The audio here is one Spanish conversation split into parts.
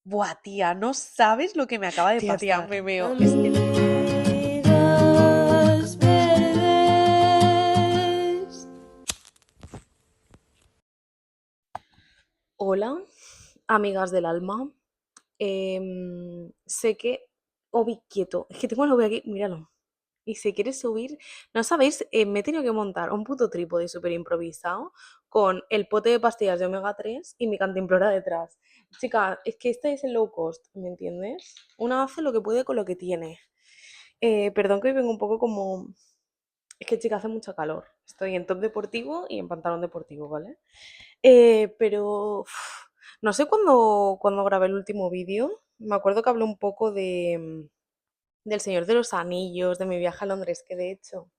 Buah, tía, no sabes lo que me acaba de Tía, pasar. me meo. Es que... Amigas verdes. Hola, amigas del alma. Sé que... Obi, quieto. Es que tengo el Obi aquí, míralo. Y si quieres subir... No sabéis, me he tenido que montar un puto trípode súper improvisado con el pote de pastillas de omega 3 y mi cantimplora detrás. Chica, es que este es el low cost, ¿me entiendes? Una hace lo que puede con lo que tiene. Perdón que hoy vengo un poco como... Es que, chica, hace mucha calor. Estoy en top deportivo y en pantalón deportivo, ¿vale? Pero no sé cuándo grabé el último vídeo. Me acuerdo que hablé un poco del Señor de los Anillos, de mi viaje a Londres, que de hecho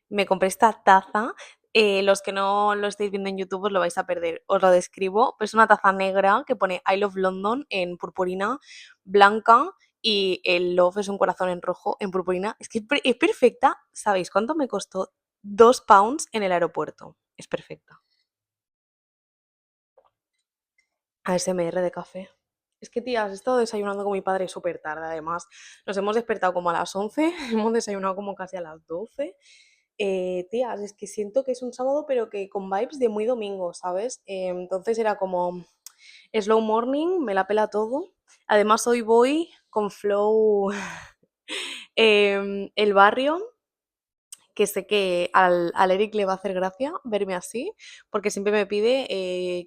me compré esta taza. Los que no lo estáis viendo en YouTube os lo vais a perder. Os lo describo. Es una taza negra que pone I Love London en purpurina blanca y el love es un corazón en rojo en purpurina. Es que es perfecta. ¿Sabéis cuánto me costó? 2 pounds en el aeropuerto. Es perfecta. ASMR de café. Es que, tía, has estado desayunando con mi padre súper tarde, además. Nos hemos despertado como a las 11, hemos desayunado como casi a las 12. Tías, es que siento que es un sábado, pero que con vibes de muy domingo, ¿sabes? Entonces era como slow morning, me la pela todo. Además, hoy voy con flow el barrio, que sé que al Eric le va a hacer gracia verme así, porque siempre me pide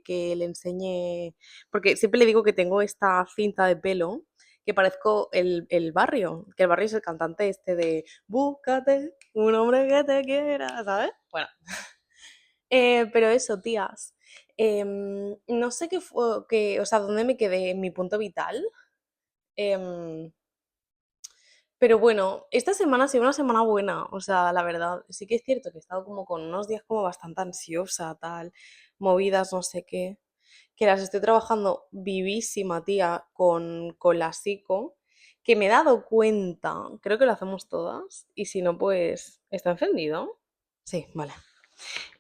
que le enseñe, porque siempre le digo que tengo esta cinta de pelo, que parezco el barrio, que el barrio es el cantante este de Búscate un hombre que te quiera, ¿sabes? Bueno, pero eso, tías, no sé qué fue, o sea, dónde me quedé en mi punto vital. Em, pero bueno, esta semana ha sido una semana buena, o sea, la verdad, sí que es cierto que he estado como con unos días como bastante ansiosa, tal, movidas, no sé qué, que las estoy trabajando vivísima, tía, con la psico, que me he dado cuenta, creo que lo hacemos todas, y si no, pues, ¿está encendido? Sí, vale.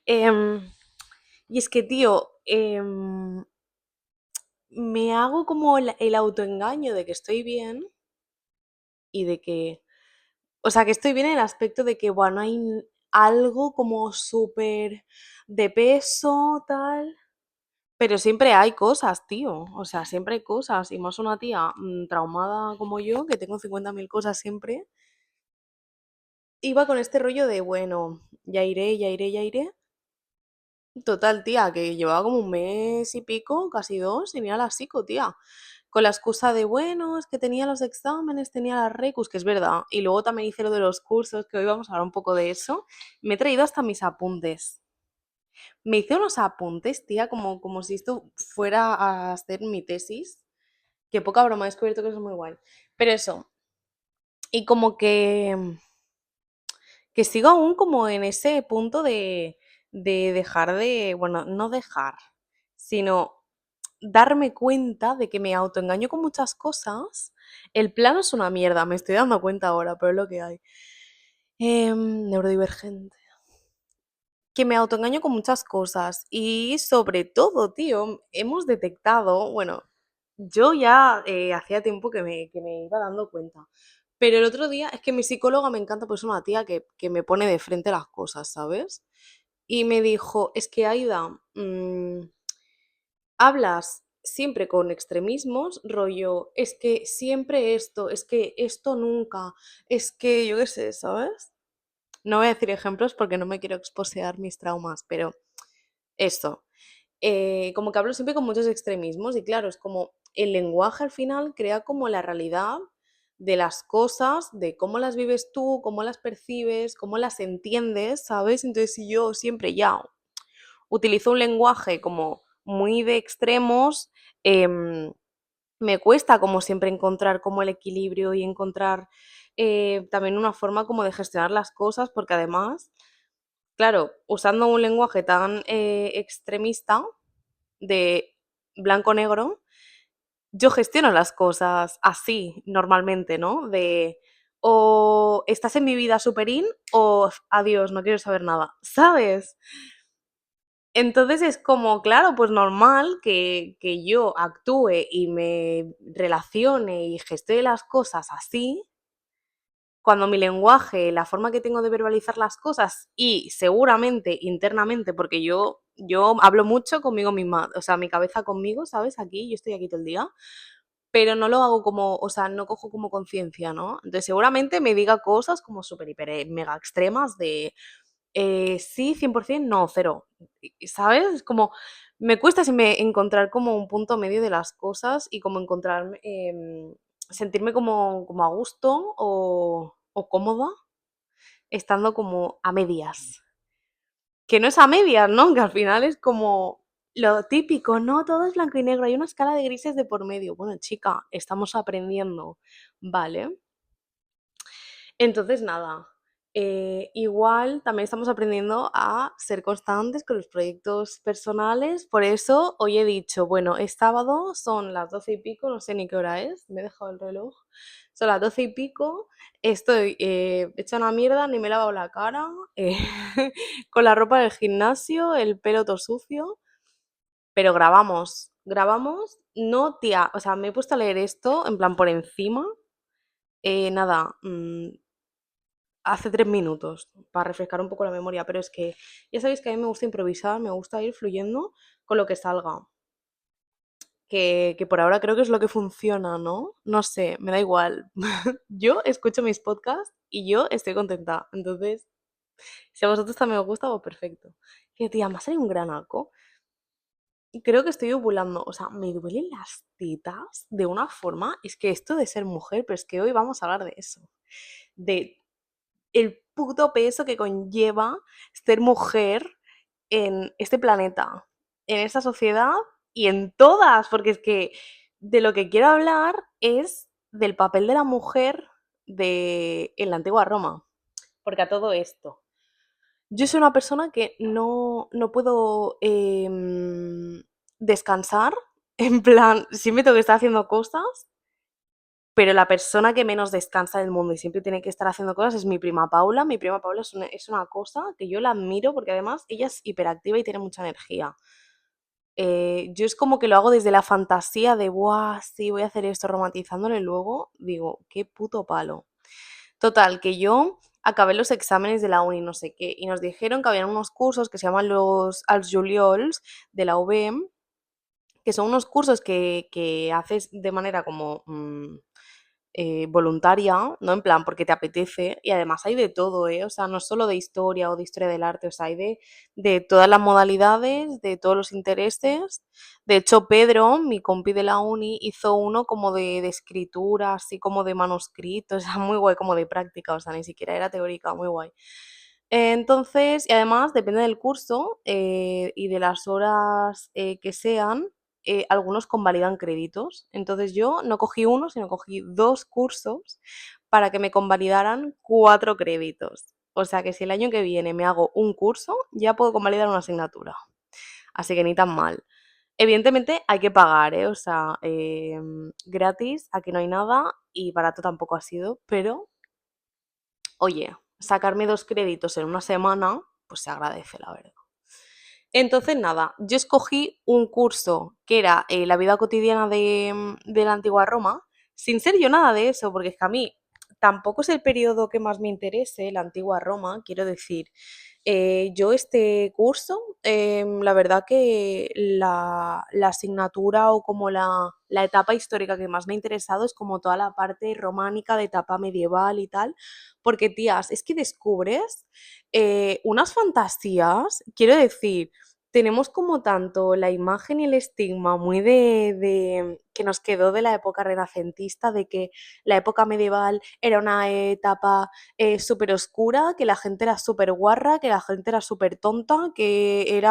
Em, y es que, tío, me hago como el autoengaño de que estoy bien y de que o sea, que estoy bien en el aspecto de que, bueno, hay algo como súper de peso, tal. Pero siempre hay cosas, tío. O sea, siempre hay cosas. Y más una tía traumada como yo, que tengo 50.000 cosas siempre, iba con este rollo de, bueno, ya iré, ya iré, ya iré. Total, tía, que llevaba como un mes y pico, casi dos, y mira la psico, tía. Con la excusa de, bueno, es que tenía los exámenes, tenía las recus, que es verdad. Y luego también hice lo de los cursos, que hoy vamos a hablar un poco de eso. Me he traído hasta mis apuntes. Me hice unos apuntes, tía, como si esto fuera a hacer mi tesis. Que poca broma, he descubierto que eso es muy guay. Pero eso, y como que sigo aún como en ese punto de dejar de, bueno, no dejar, sino darme cuenta de que me autoengaño con muchas cosas. El plano es una mierda, me estoy dando cuenta ahora, pero es lo que hay. Neurodivergente. Que me autoengaño con muchas cosas y sobre todo, tío, hemos detectado, bueno, yo ya hacía tiempo que me iba dando cuenta, pero el otro día es que mi psicóloga me encanta, pues es una tía que me pone de frente las cosas, ¿sabes? Y me dijo, es que Aida, hablas siempre con extremismos, rollo, es que siempre esto, es que esto nunca, es que yo qué sé, ¿sabes? No voy a decir ejemplos porque no me quiero exposear mis traumas, pero eso. Como que hablo siempre con muchos extremismos y claro, es como el lenguaje al final crea como la realidad de las cosas, de cómo las vives tú, cómo las percibes, cómo las entiendes, ¿sabes? Entonces si yo siempre ya utilizo un lenguaje como muy de extremos, em, me cuesta como siempre encontrar como el equilibrio y encontrar también una forma como de gestionar las cosas, porque además, claro, usando un lenguaje tan extremista de blanco-negro, yo gestiono las cosas así normalmente, ¿no? De o estás en mi vida superín o adiós, no quiero saber nada, ¿sabes? Entonces es como, claro, pues normal que yo actúe y me relacione y gestee las cosas así, cuando mi lenguaje, la forma que tengo de verbalizar las cosas y seguramente internamente, porque yo hablo mucho conmigo misma, o sea, mi cabeza conmigo, ¿sabes? Aquí, yo estoy aquí todo el día, pero no lo hago como, o sea, no cojo como conciencia, ¿no? Entonces seguramente me diga cosas como súper, hiper, mega extremas de, sí, 100%, no, cero, ¿sabes? Es como, me cuesta siempre encontrar como un punto medio de las cosas y como encontrar, sentirme como a gusto o cómoda estando como a medias. Que no es a medias, ¿no? Que al final es como lo típico, no, todo es blanco y negro, hay una escala de grises de por medio. Bueno, chica, estamos aprendiendo, ¿vale? Entonces, nada, igual también estamos aprendiendo a ser constantes con los proyectos personales. Por eso hoy he dicho, bueno, es sábado, son las 12 y pico, no sé ni qué hora es, me he dejado el reloj. Son las 12 y pico, estoy hecha una mierda, ni me he lavado la cara, eh, con la ropa del gimnasio, el pelo todo sucio, pero grabamos, no tía, o sea, me he puesto a leer esto en plan por encima, nada, hace 3 minutos para refrescar un poco la memoria, pero es que ya sabéis que a mí me gusta improvisar, me gusta ir fluyendo con lo que salga, que por ahora creo que es lo que funciona, ¿no? No sé, me da igual. Yo escucho mis podcasts y yo estoy contenta, entonces, si a vosotros también os gusta, pues perfecto. Que tía, me ha salido un granaco y creo que estoy ovulando, o sea, me duelen las tetas de una forma, es que esto de ser mujer, pero es que hoy vamos a hablar de eso, de el puto peso que conlleva ser mujer en este planeta, en esta sociedad y en todas, porque es que de lo que quiero hablar es del papel de la mujer en la antigua Roma. Porque a todo esto, yo soy una persona que no puedo descansar, en plan, siempre tengo que estar haciendo cosas, pero la persona que menos descansa del mundo y siempre tiene que estar haciendo cosas es mi prima Paula. Mi prima Paula es una cosa que yo la admiro porque además ella es hiperactiva y tiene mucha energía. Yo es como que lo hago desde la fantasía de, ¡buah, sí, voy a hacer esto, romantizándolo y luego digo, qué puto palo! Total, que yo acabé los exámenes de la uni, no sé qué, y nos dijeron que habían unos cursos que se llaman los als Juliols de la UVM, que son unos cursos que haces de manera como voluntaria, ¿no? En plan, porque te apetece, y además hay de todo, ¿eh? O sea, no solo de historia o de historia del arte, o sea, hay de todas las modalidades, de todos los intereses. De hecho, Pedro, mi compi de la uni, hizo uno como de escritura, así como de manuscrito, o sea, muy guay, como de práctica, o sea, ni siquiera era teórica, muy guay. Entonces, y además, depende del curso y de las horas que sean, algunos convalidan créditos. Entonces yo no cogí uno, sino cogí dos cursos para que me convalidaran 4 créditos. O sea que si el año que viene me hago un curso, ya puedo convalidar una asignatura. Así que ni tan mal. Evidentemente hay que pagar, ¿eh? O sea, gratis, aquí no hay nada y barato tampoco ha sido, pero oye, sacarme 2 créditos en una semana, pues se agradece, la verdad. Entonces, nada, yo escogí un curso que era la vida cotidiana de la antigua Roma, sin ser yo nada de eso, porque es que a mí tampoco es el periodo que más me interese, la antigua Roma, quiero decir. Yo este curso, la verdad que la asignatura o como la etapa histórica que más me ha interesado es como toda la parte románica de etapa medieval y tal, porque tías, es que descubres unas fantasías, quiero decir, tenemos como tanto la imagen y el estigma muy que nos quedó de la época renacentista, de que la época medieval era una etapa súper oscura, que la gente era súper guarra, que la gente era súper tonta, que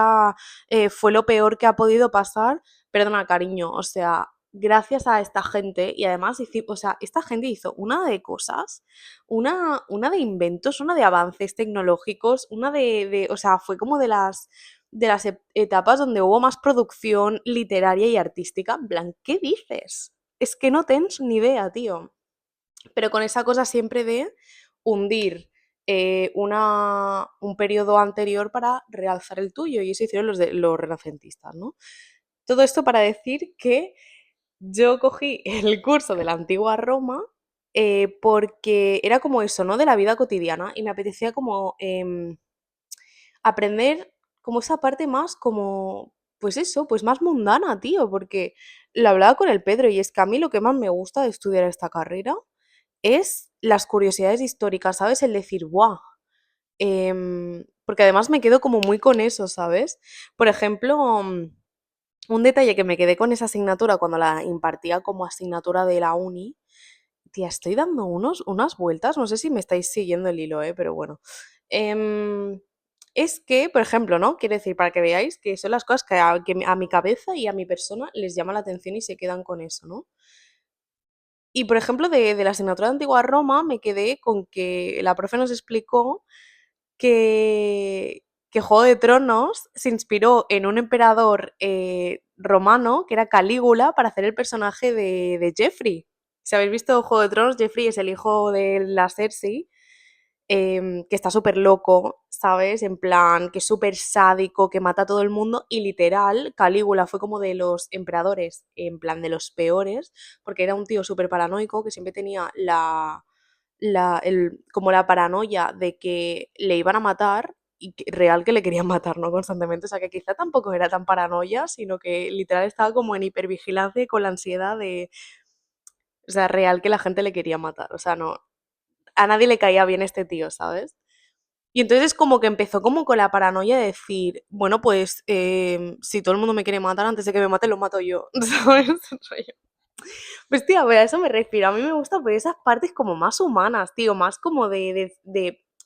fue lo peor que ha podido pasar. Perdona, cariño, o sea, gracias a esta gente, y además, o sea, esta gente hizo una de cosas, una de inventos, una de avances tecnológicos, una o sea, fue como de las etapas donde hubo más producción literaria y artística. En plan, ¿qué dices? Es que no tens ni idea, tío. Pero con esa cosa siempre de hundir un periodo anterior para realzar el tuyo, y eso hicieron los renacentistas, ¿no? Todo esto para decir que yo cogí el curso de la antigua Roma porque era como eso, ¿no? De la vida cotidiana y me apetecía como aprender como esa parte más como, pues eso, pues más mundana, tío, porque lo hablaba con el Pedro y es que a mí lo que más me gusta de estudiar esta carrera es las curiosidades históricas, ¿sabes? El decir, ¡guau! Porque además me quedo como muy con eso, ¿sabes? Por ejemplo, un detalle que me quedé con esa asignatura cuando la impartía como asignatura de la uni, tía, estoy dando unas vueltas, no sé si me estáis siguiendo el hilo, pero bueno. Em, es que, por ejemplo, ¿no? Quiero decir, para que veáis que son las cosas que a mi cabeza y a mi persona les llama la atención y se quedan con eso, ¿no? Y, por ejemplo, de la asignatura de Antigua Roma me quedé con que la profe nos explicó que, que Juego de Tronos se inspiró en un emperador romano, que era Calígula, para hacer el personaje de Joffrey. Si habéis visto Juego de Tronos, Joffrey es el hijo de la Cersei, que está súper loco, ¿sabes? En plan, que es súper sádico, que mata a todo el mundo y literal, Calígula fue como de los emperadores, en plan de los peores, porque era un tío súper paranoico que siempre tenía como la paranoia de que le iban a matar y real que le querían matar, ¿no? Constantemente, o sea que quizá tampoco era tan paranoia, sino que literal estaba como en hipervigilancia y con la ansiedad de, o sea, real que la gente le quería matar, o sea, no, a nadie le caía bien este tío, ¿sabes? Y entonces como que empezó como con la paranoia de decir, bueno, pues si todo el mundo me quiere matar, antes de que me maten, lo mato yo, ¿sabes? Pues tío, pero a eso me refiero. A mí me gusta por esas partes como más humanas, tío, más como de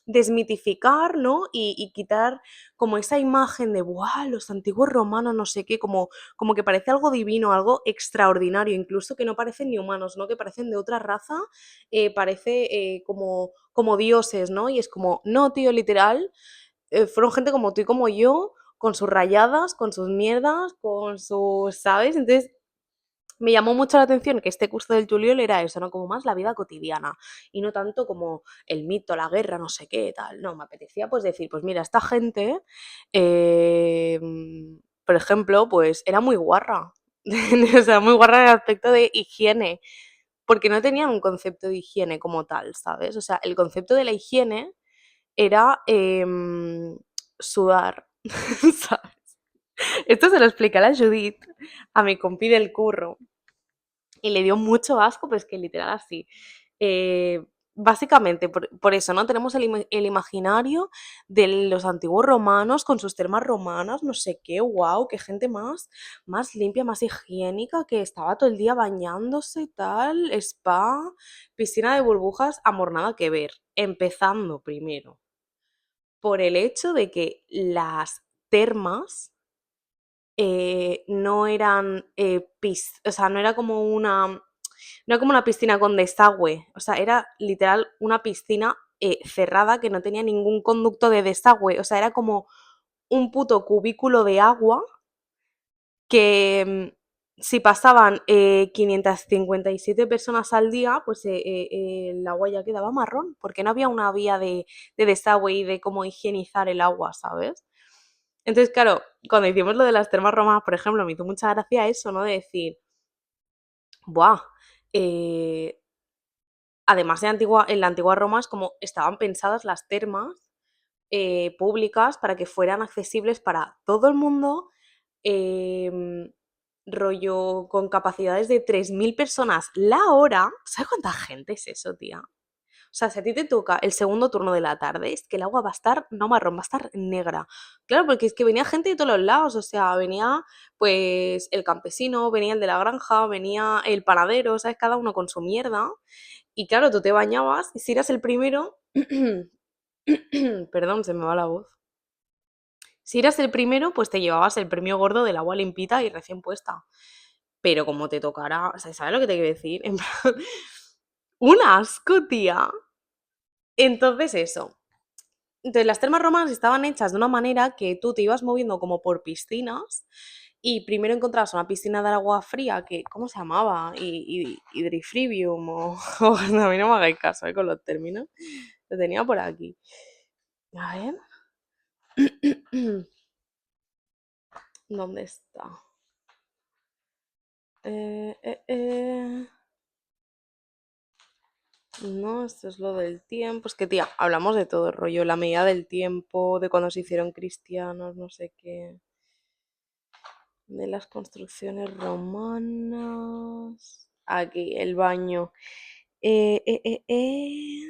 desmitificar, ¿no? Y quitar como esa imagen de, ¡buah! Los antiguos romanos, no sé qué, como que parece algo divino, algo extraordinario, incluso que no parecen ni humanos, ¿no? Que parecen de otra raza, parece como dioses, ¿no? Y es como, no, tío, literal, fueron gente como tú y como yo, con sus rayadas, con sus mierdas, con sus, ¿sabes? Entonces me llamó mucho la atención que este curso del Juliol era eso, ¿no? Como más la vida cotidiana y no tanto como el mito, la guerra, no sé qué, tal. No, me apetecía pues decir, pues mira, esta gente, eh, por ejemplo, pues era muy guarra. O sea, muy guarra en el aspecto de higiene, porque no tenían un concepto de higiene como tal, ¿sabes? O sea, el concepto de la higiene era sudar, ¿sabes? Esto se lo expliqué a la Judith, a mi compi del curro, y le dio mucho asco, pues que literal así. Eh, Básicamente, por eso, ¿no? Tenemos el imaginario de los antiguos romanos con sus termas romanas, no sé qué, wow, qué gente más limpia, más higiénica, que estaba todo el día bañándose y tal, spa, piscina de burbujas, amor, nada que ver. Empezando primero por el hecho de que las termas no eran, o sea, no era como una piscina con desagüe, o sea, era literal una piscina cerrada que no tenía ningún conducto de desagüe, o sea, era como un puto cubículo de agua que si pasaban 557 personas al día, pues el agua ya quedaba marrón, porque no había una vía de desagüe y de cómo higienizar el agua, ¿sabes? Entonces, claro, cuando hicimos lo de las termas romanas, por ejemplo, me hizo mucha gracia eso, ¿no? De decir, ¡buah! eh, Además en la antigua Roma es como estaban pensadas las termas públicas para que fueran accesibles para todo el mundo, em, rollo con capacidades de 3.000 personas la hora. ¿Sabes cuánta gente es eso, tía? O sea, si a ti te toca el segundo turno de la tarde, es que el agua va a estar no marrón, va a estar negra. Claro, porque es que venía gente de todos los lados, o sea, venía pues el campesino, venía el de la granja, venía el panadero, ¿sabes? Cada uno con su mierda. Y claro, tú te bañabas y si eras el primero, perdón, se me va la voz. Si eras el primero, pues te llevabas el premio gordo del agua limpita y recién puesta. Pero como te tocara, o sea, ¿sabes lo que te quiero decir? En plan, un asco, tía. Entonces eso. Entonces las termas romanas estaban hechas de una manera que tú te ibas moviendo como por piscinas y primero encontrabas una piscina de agua fría que, ¿cómo se llamaba? Hidrifribium o a mí no me hagáis caso con los términos. Lo tenía por aquí. A ver. ¿Dónde está? Eh, eh, eh. No, esto es lo del tiempo. Es que, tía, hablamos de todo rollo. La medida del tiempo, de cuando se hicieron cristianos, no sé qué. De las construcciones romanas. Aquí, el baño. Eh, eh, eh, eh.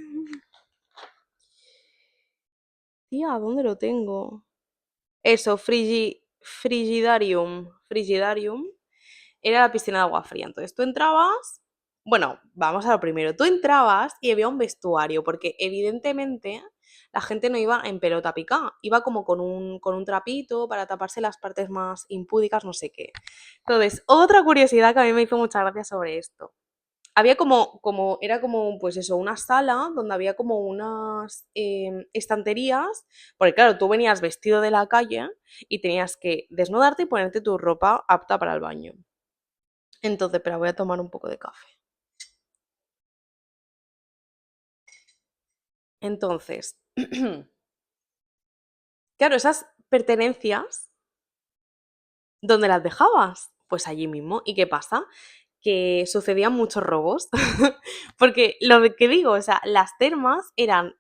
Tía, ¿dónde lo tengo? Eso, frigidarium. Frigidarium era la piscina de agua fría. Entonces tú entrabas, bueno, vamos a lo primero, tú entrabas y había un vestuario, porque evidentemente la gente no iba en pelota picada, iba como con un trapito para taparse las partes más impúdicas, no sé qué. Entonces, otra curiosidad que a mí me hizo mucha gracia sobre esto. Había era como, pues eso, una sala donde había como unas estanterías, porque claro, tú venías vestido de la calle y tenías que desnudarte y ponerte tu ropa apta para el baño. Entonces, pero voy a tomar un poco de café. Entonces, claro, esas pertenencias, ¿dónde las dejabas? Pues allí mismo. ¿Y qué pasa? Que sucedían muchos robos. Porque lo que digo, o sea, las termas eran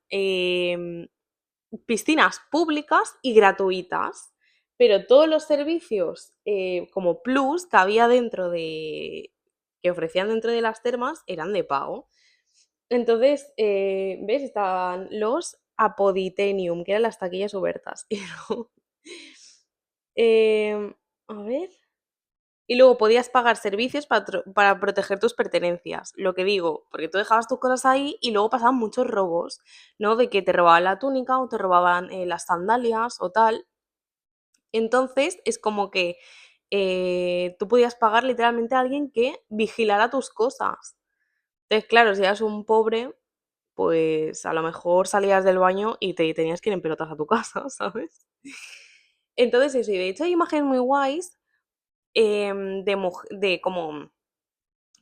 piscinas públicas y gratuitas, pero todos los servicios como plus que había dentro de, que ofrecían dentro de las termas eran de pago. Entonces, ¿ves? Estaban los apoditenium, que eran las taquillas obertas. Y luego, a ver. Y luego podías pagar servicios para proteger tus pertenencias. Lo que digo, porque tú dejabas tus cosas ahí y luego pasaban muchos robos, ¿no? De que te robaban la túnica o te robaban las sandalias o tal. Entonces es como que tú podías pagar literalmente a alguien que vigilara tus cosas. Entonces, claro, si eras un pobre, pues a lo mejor salías del baño y te tenías que ir en pelotas a tu casa, ¿sabes? Entonces eso, y de hecho hay imágenes muy guays de como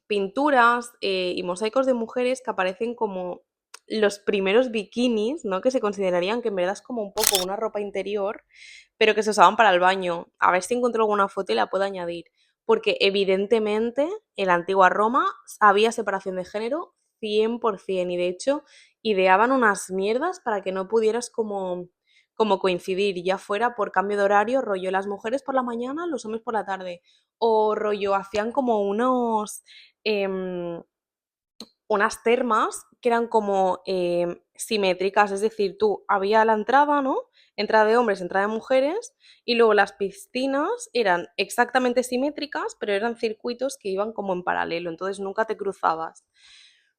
pinturas y mosaicos de mujeres que aparecen como los primeros bikinis, ¿no? Que se considerarían que en verdad es como un poco una ropa interior, pero que se usaban para el baño. A ver si encuentro alguna foto y la puedo añadir. Porque evidentemente en la antigua Roma había separación de género 100% y de hecho ideaban unas mierdas para que no pudieras como coincidir, ya fuera por cambio de horario, rollo las mujeres por la mañana, los hombres por la tarde, o rollo hacían como em, unas termas que eran como simétricas, es decir, tú había la entrada, ¿no? Entrada de hombres, entrada de mujeres, y luego las piscinas eran exactamente simétricas, pero eran circuitos que iban como en paralelo, entonces nunca te cruzabas.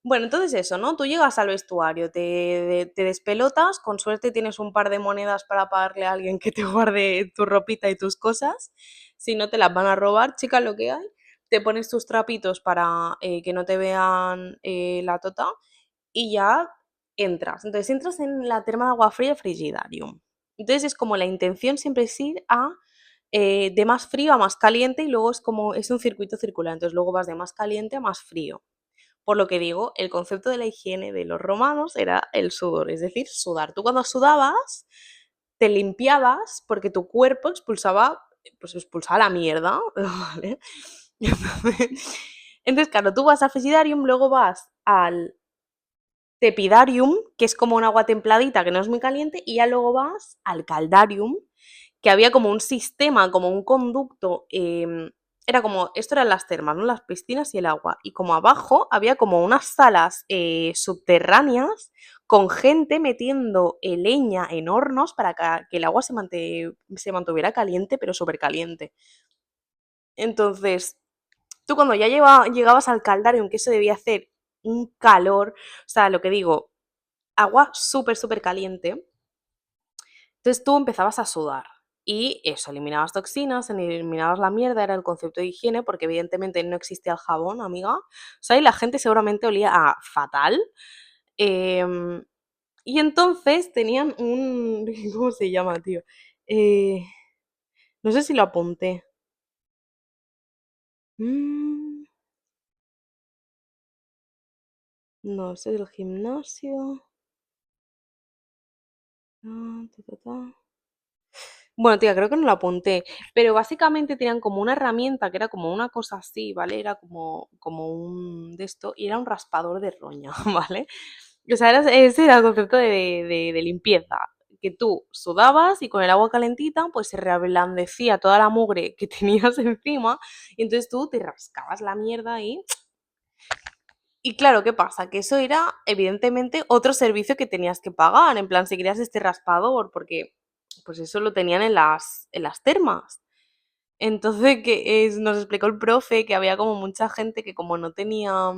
Bueno, entonces eso, ¿no? Tú llegas al vestuario, te despelotas, con suerte tienes un par de monedas para pagarle a alguien que te guarde tu ropita y tus cosas, si no te las van a robar, chicas, lo que hay. Te pones tus trapitos para que no te vean la tota y ya entras. Entonces entras en la terma de agua fría Frigidarium. Entonces es como la intención siempre es ir de más frío a más caliente y luego es un circuito circular. Entonces luego vas de más caliente a más frío. Por lo que digo, el concepto de la higiene de los romanos era el sudor, es decir, sudar. Tú cuando sudabas, te limpiabas porque tu cuerpo expulsaba la mierda, ¿vale? Entonces, claro, tú vas al Frigidarium, luego vas al Tepidarium, que es como un agua templadita que no es muy caliente, y ya luego vas al Caldarium, que había como un sistema, como un conducto, era como, esto eran las termas, ¿no? Las piscinas y el agua, y como abajo había como unas salas subterráneas con gente metiendo leña en hornos para que el agua se mantuviera caliente, pero súper caliente. Entonces, tú cuando ya llegabas al Caldarium, que eso debía hacer un calor, o sea, lo que digo, agua súper, súper caliente. Entonces tú empezabas a sudar y eso, eliminabas toxinas, eliminabas la mierda, era el concepto de higiene, porque evidentemente no existía el jabón, amiga. O sea, y la gente seguramente olía a fatal. Em, y entonces tenían un... ¿Cómo se llama, tío? Eh, no sé si lo apunté. Mm, no, ese es el gimnasio. Ta, ta, ta. Bueno, tía, creo que no lo apunté, pero básicamente tenían como una herramienta que era como una cosa así, ¿vale? Era como un de esto y era un raspador de roña, ¿vale? O sea, ese era el concepto de limpieza, que tú sudabas y con el agua calentita pues se reblandecía toda la mugre que tenías encima y entonces tú te rascabas la mierda ahí. Y claro, ¿qué pasa? Que eso era evidentemente otro servicio que tenías que pagar, en plan, si querías este raspador, porque pues eso lo tenían en las termas. Entonces, nos explicó el profe que había como mucha gente que como no tenía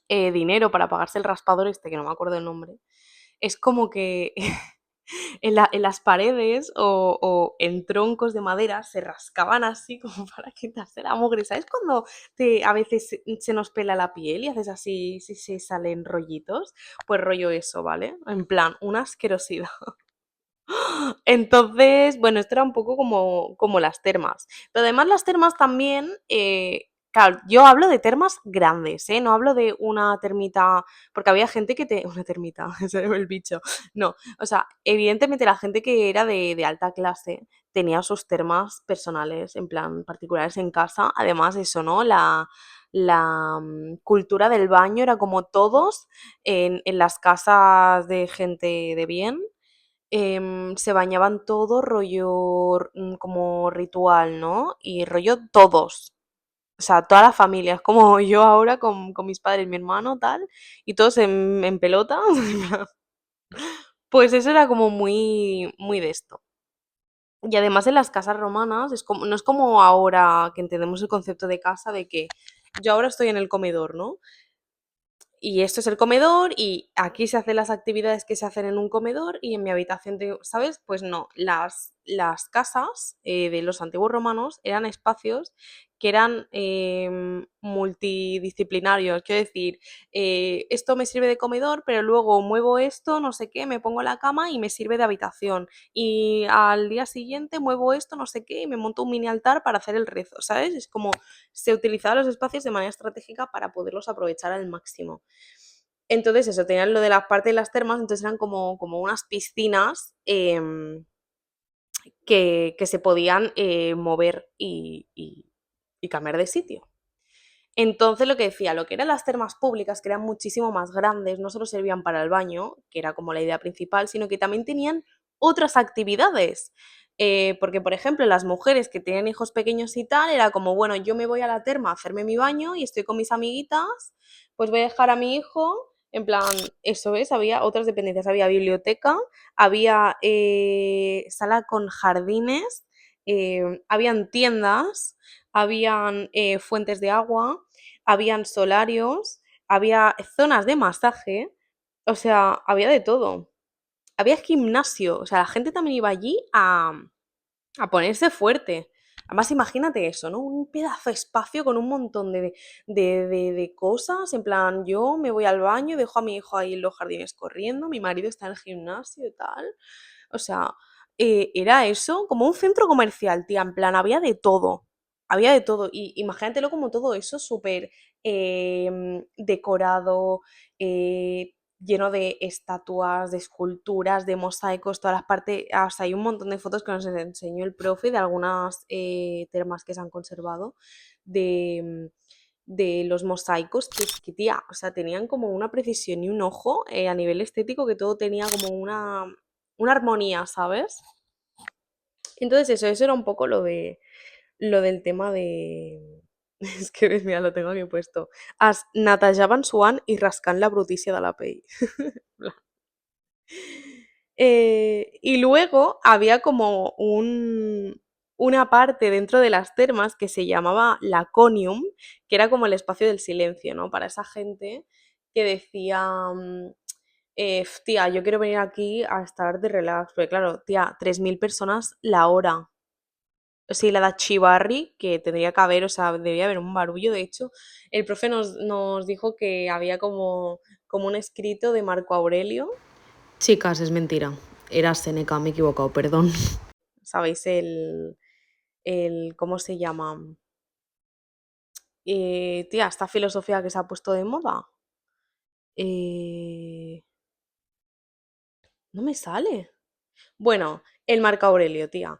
dinero para pagarse el raspador este, que no me acuerdo el nombre, es como que en las paredes o en troncos de madera se rascaban así como para quitarse la mugre. ¿Sabes cuando a veces se nos pela la piel y haces así, si se salen rollitos? Pues rollo eso, ¿vale? En plan, una asquerosidad. Entonces, bueno, esto era un poco como las termas. Pero además las termas también, claro, yo hablo de termas grandes, ¿eh? No hablo de una termita, porque había gente que te... Una termita, ese era el bicho. No, o sea, evidentemente la gente que era de alta clase tenía sus termas personales, en plan, particulares en casa. Además, eso, ¿no? La cultura del baño era como todos en las casas de gente de bien se bañaban todo rollo como ritual, ¿no? Y rollo todos, o sea, toda la familia, es como yo ahora con mis padres, mi hermano, tal, y todos en pelota. Pues eso era como muy, muy de esto. Y además en las casas romanas no es como ahora que entendemos el concepto de casa de que yo ahora estoy en el comedor, ¿no? Y esto es el comedor y aquí se hacen las actividades que se hacen en un comedor y en mi habitación, ¿sabes? Pues no, las casas de los antiguos romanos eran espacios que eran multidisciplinarios. Quiero decir, esto me sirve de comedor, pero luego muevo esto, no sé qué, me pongo la cama y me sirve de habitación. Y al día siguiente muevo esto, no sé qué, y me monto un mini altar para hacer el rezo, ¿sabes? Es como se utilizaban los espacios de manera estratégica para poderlos aprovechar al máximo. Entonces, eso, tenían lo de la parte de las termas, entonces eran como unas piscinas que se podían mover y cambiar de sitio. Entonces, lo que decía, lo que eran las termas públicas, que eran muchísimo más grandes, no solo servían para el baño, que era como la idea principal, sino que también tenían otras actividades. Porque, por ejemplo, las mujeres que tenían hijos pequeños y tal, era como, bueno, yo me voy a la terma a hacerme mi baño y estoy con mis amiguitas, pues voy a dejar a mi hijo, en plan, eso es, había otras dependencias, había biblioteca, había sala con jardines, habían tiendas, habían fuentes de agua, habían solarios, había zonas de masaje, o sea, había de todo. Había gimnasio, o sea, la gente también iba allí a ponerse fuerte. Además, imagínate eso, ¿no? Un pedazo de espacio con un montón de cosas. En plan, yo me voy al baño, dejo a mi hijo ahí en los jardines corriendo, mi marido está en el gimnasio y tal. O sea, era eso, como un centro comercial, tía. En plan, había de todo. Había de todo. Y imagínatelo como todo eso súper decorado, lleno de estatuas, de esculturas, de mosaicos, todas las partes, hasta hay un montón de fotos que nos enseñó el profe de algunas termas que se han conservado de los mosaicos, que es que, tía, o sea, tenían como una precisión y un ojo a nivel estético que todo tenía como una armonía, ¿sabes? Entonces eso era un poco lo del tema de... Es que, mira, lo tengo aquí puesto. Es netejaven suant i rascant la brutícia de la pell. Y luego había como una parte dentro de las termas que se llamaba laconium, que era como el espacio del silencio, ¿no? Para esa gente que decía, tía, yo quiero venir aquí a estar de relax, porque claro, tía, 3.000 personas la hora. O sea, y la de Chivarri, que tendría que haber, o sea, debía haber un barullo. De hecho, el profe nos dijo que había como un escrito de Marco Aurelio. Chicas, es mentira. Era Séneca, me he equivocado, perdón. ¿Sabéis cómo se llama? Tía, esta filosofía que se ha puesto de moda. Eh, No me sale. Bueno, el Marco Aurelio, tía.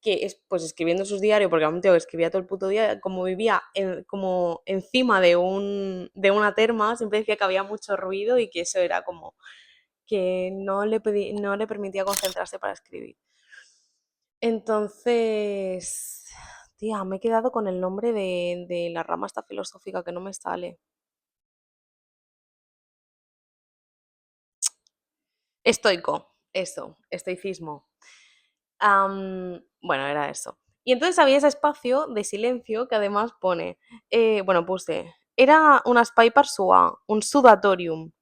Que es pues escribiendo sus diarios, porque era un tío que escribía todo el puto día, como vivía como encima de una terma, siempre decía que había mucho ruido y que eso era como que no le permitía concentrarse para escribir. Entonces, tía, me he quedado con el nombre de la rama esta filosófica que no me sale. Estoico, eso, estoicismo. Bueno, era eso. Y entonces había ese espacio de silencio que además pone, bueno, puse, era un espai per suar, un sudatorium,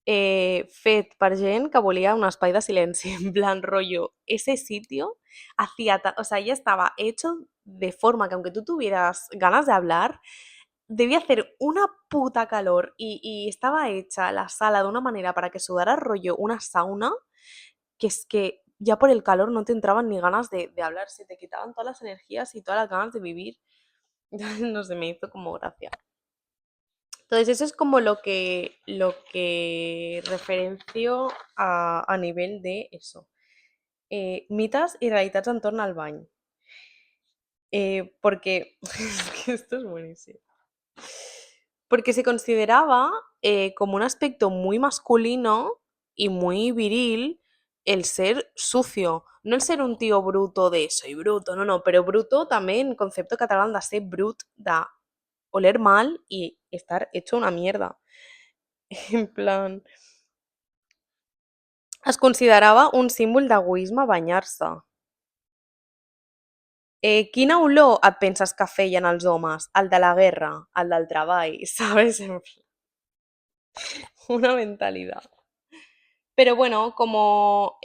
fet per gent que volia un espai de silenci, en plan rollo, ese sitio hacía, o sea, ya estaba hecho de forma que aunque tú tuvieras ganas de hablar, debía hacer una puta calor y estaba hecha la sala de una manera para que sudara rollo una sauna que es que ya por el calor no te entraban ni ganas de hablar, se te quitaban todas las energías y todas las ganas de vivir. Entonces, no sé, me hizo como gracia. Entonces, eso es como lo que referencio a nivel de eso. Mites y realitats entorn al bany. Porque, es que esto es buenísimo. Porque se consideraba como un aspecto muy masculino y muy viril el ser sucio. No el ser un tío bruto de soy bruto, no, no, pero bruto también, concepto catalán de ser brut, de oler mal y estar hecho una mierda. En plan, es considerava un símbol d'egoisme banyar-se. Quina olor et penses que feien els homes? El de la guerra, el del treball, ¿sabes? En plan, una mentalidad. Pero bueno, como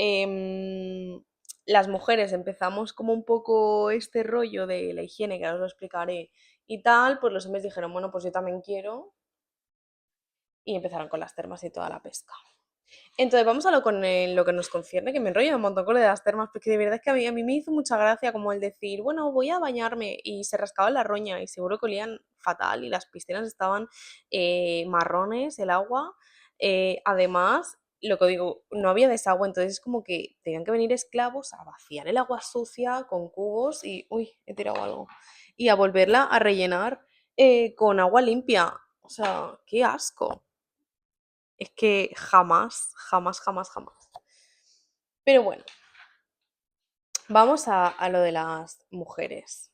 las mujeres empezamos como un poco este rollo de la higiene, que ahora os lo explicaré, y tal, pues los hombres dijeron, bueno, pues yo también quiero, y empezaron con las termas y toda la pesca. Entonces vamos a lo que nos concierne, que me enrollo un montón con lo de las termas, porque de verdad es que a mí me hizo mucha gracia como el decir, bueno, voy a bañarme, y se rascaba la roña, y seguro que olían fatal, y las piscinas estaban marrones, el agua. Además, lo que digo, no había desagüe, entonces es como que tenían que venir esclavos a vaciar el agua sucia con cubos y, uy, he tirado algo, y a volverla a rellenar con agua limpia. O sea, qué asco. Es que jamás, jamás, jamás, jamás. Pero bueno, vamos a lo de las mujeres.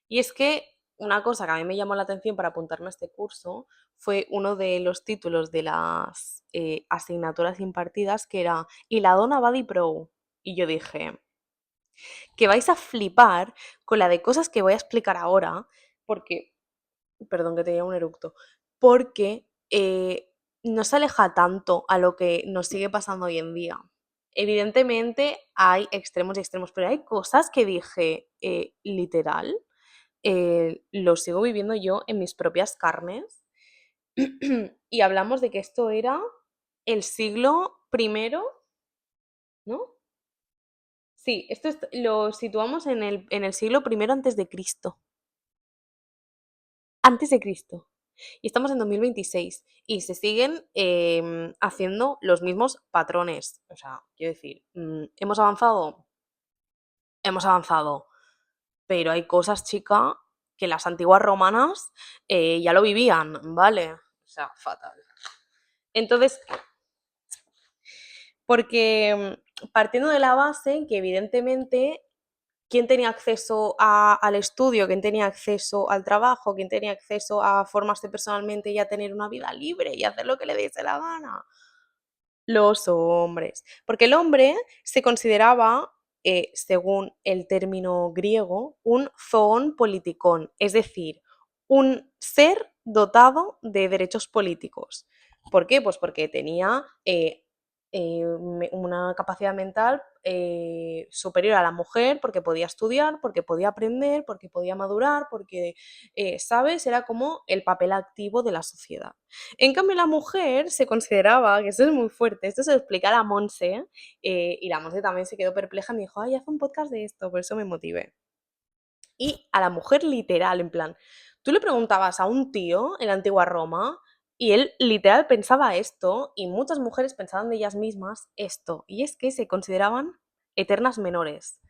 Y es que una cosa que a mí me llamó la atención para apuntarme a este curso fue uno de los títulos de las asignaturas impartidas que era "Y la dona va dir prou". Y yo dije, que vais a flipar con la de cosas que voy a explicar ahora, porque, perdón que tenía un eructo, porque no se aleja tanto a lo que nos sigue pasando hoy en día. Evidentemente hay extremos y extremos, pero hay cosas que dije literal, lo sigo viviendo yo en mis propias carnes. Y hablamos de que esto era el siglo primero, ¿no? Sí, lo situamos en el siglo primero antes de Cristo. Antes de Cristo. Y estamos en 2026 y se siguen haciendo los mismos patrones. O sea, quiero decir, hemos avanzado, pero hay cosas, chica, que las antiguas romanas ya lo vivían, ¿vale? O sea, fatal. Entonces, porque partiendo de la base que evidentemente quién tenía acceso al estudio, quién tenía acceso al trabajo, quién tenía acceso a formarse personalmente y a tener una vida libre y hacer lo que le diese la gana. Los hombres. Porque el hombre se consideraba, según el término griego, un zoon politikon, es decir, un ser dotado de derechos políticos. ¿Por qué? Pues porque tenía una capacidad mental superior a la mujer, porque podía estudiar, porque podía aprender, porque podía madurar, porque, ¿sabes? Era como el papel activo de la sociedad. En cambio, la mujer se consideraba, que esto es muy fuerte, esto se lo explica a la Monse, y la Monse también se quedó perpleja y me dijo, ay, haz un podcast de esto, por eso me motivé. Y a la mujer literal, en plan, tú le preguntabas a un tío en la antigua Roma, Y él literal pensaba esto, y muchas mujeres pensaban de ellas mismas esto, y es que se consideraban eternas menores.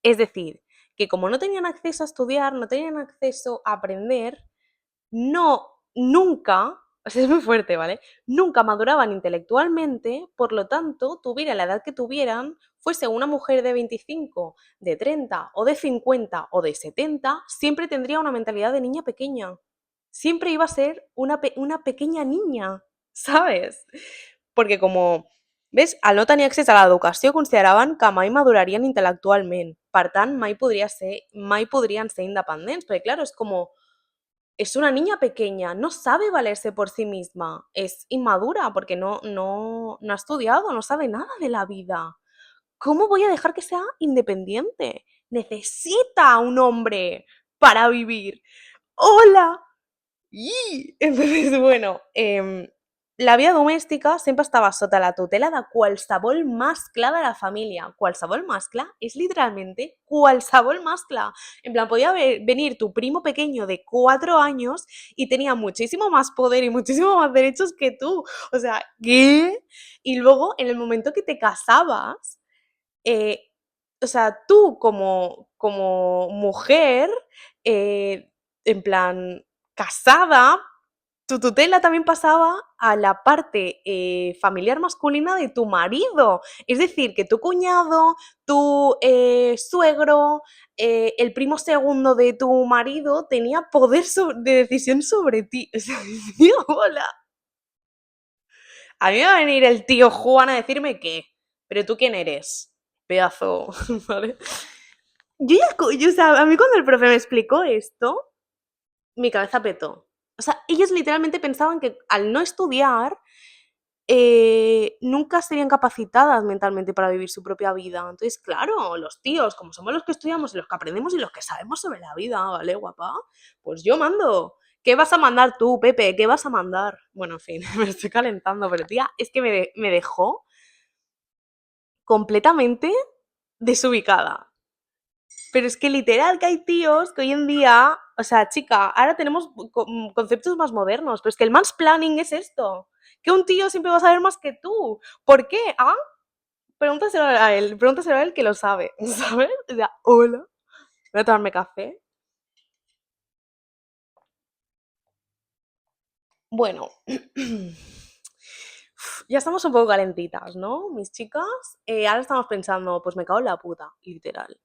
Es decir, que como no tenían acceso a estudiar, no tenían acceso a aprender, nunca, o sea, es muy fuerte, ¿vale? Nunca maduraban intelectualmente, por lo tanto, tuvieran la edad que tuvieran, fuese una mujer de 25, de 30 o de 50 o de 70, siempre tendría una mentalidad de niña pequeña. Siempre iba a ser una pequeña niña, ¿sabes? Porque como, ves, al no tenir accés a l'educació consideraven que mai madurarien intel·lectualment. Per tant, mai podrien ser independents, perquè claro, es una niña pequeña, no sabe valerse por sí misma, es inmadura porque no ha estudiado, no sabe nada de la vida. ¿Cómo voy a dejar que sea independiente? Necesita un hombre para vivir. ¡Hola! I! Entonces, bueno, la vida domèstica sempre estava sota la tutela de qualsevol mascle de la família. Qualsevol mascle es literalmente qualsevol mascle. En plan, podía venir tu primo pequeño de 4 años y tenía muchísimo más poder y muchísimo más derechos que tú. O sea, ¿qué? Y luego, en el momento que te casabas, eh, o sea, tú como mujer, en plan, casada, tu tutela también pasaba a la parte familiar masculina de tu marido. Es decir, que tu cuñado, tu suegro, el primo segundo de tu marido tenía poder de decisión sobre ti. O sea, tío, hola. A mí me va a venir el tío Juan a decirme qué. ¿Pero tú quién eres? Pedazo, ¿vale? O sea, a mí cuando el profe me explicó esto, mi cabeza petó. O sea, ellos literalmente pensaban que al no estudiar, nunca serían capacitadas mentalmente para vivir su propia vida. Entonces, claro, los tíos, como somos los que estudiamos y los que aprendemos y los que sabemos sobre la vida, ¿vale, guapa? Pues yo mando. ¿Qué vas a mandar tú, Pepe? ¿Qué vas a mandar? Bueno, en fin, me estoy calentando, pero tía, es que me dejó completamente desubicada. Pero es que literal que hay tíos que hoy en día, o sea, chica, ahora tenemos conceptos más modernos, pero es que el mansplaining es esto, que un tío siempre va a saber más que tú. ¿Por qué? Ah, pregúntaselo a él que lo sabe, ¿sabes? O sea, hola, voy a tomarme café. Bueno, ya estamos un poco calentitas, ¿no, mis chicas? Ahora estamos pensando, pues me cago en la puta, literal.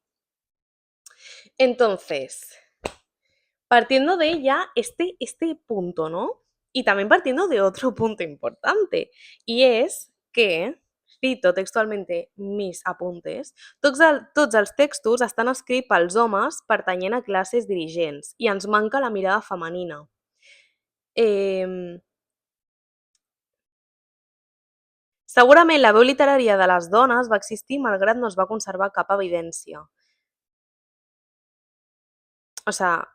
Entonces, partiendo de ya este punto, ¿no? Y también partiendo de otro punto importante, y és que, cito textualmente mis apuntes, tots els textos estan escrits pels homes pertanyent a classes dirigents i ens manca la mirada femenina. Eh, Segurament la veu literària de les dones va existir malgrat no es va conservar cap evidència. O sea,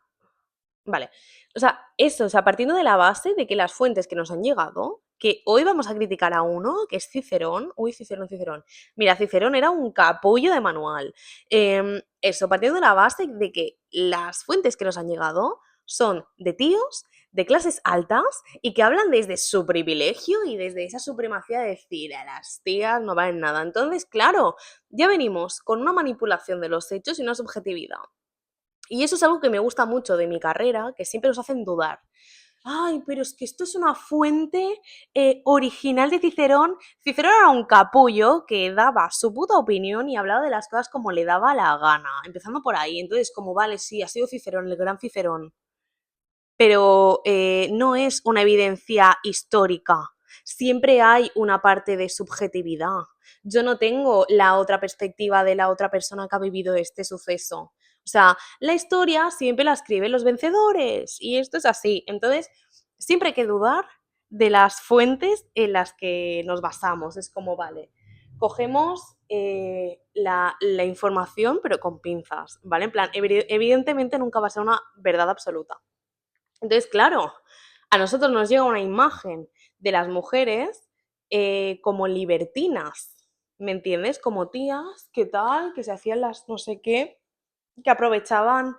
vale. O sea, eso, o sea, partiendo de la base de que las fuentes que nos han llegado, que hoy vamos a criticar a uno, que es Cicerón. Uy, Cicerón, Cicerón. Mira, Cicerón era un capullo de manual. Eso, partiendo de la base de que las fuentes que nos han llegado son de tíos de clases altas y que hablan desde su privilegio y desde esa supremacía de decir a las tías no valen nada. Entonces, claro, ya venimos con una manipulación de los hechos y una subjetividad. Y eso es algo que me gusta mucho de mi carrera, que siempre nos hacen dudar. Ay, pero es que esto es una fuente original de Cicerón. Cicerón era un capullo que daba su puta opinión y hablaba de las cosas como le daba la gana, empezando por ahí. Entonces, como vale, sí, ha sido Cicerón, el gran Cicerón, pero no es una evidencia histórica. Siempre hay una parte de subjetividad. Yo no tengo la otra perspectiva de la otra persona que ha vivido este suceso. O sea, la historia siempre la escriben los vencedores y esto es así. Entonces, siempre hay que dudar de las fuentes en las que nos basamos. Es como, vale, cogemos la información pero con pinzas, ¿vale? En plan, evidentemente nunca va a ser una verdad absoluta. Entonces, claro, a nosotros nos llega una imagen de las mujeres como libertinas, ¿me entiendes? Como tías, ¿qué tal? Que se hacían las no sé qué. que aprovechaban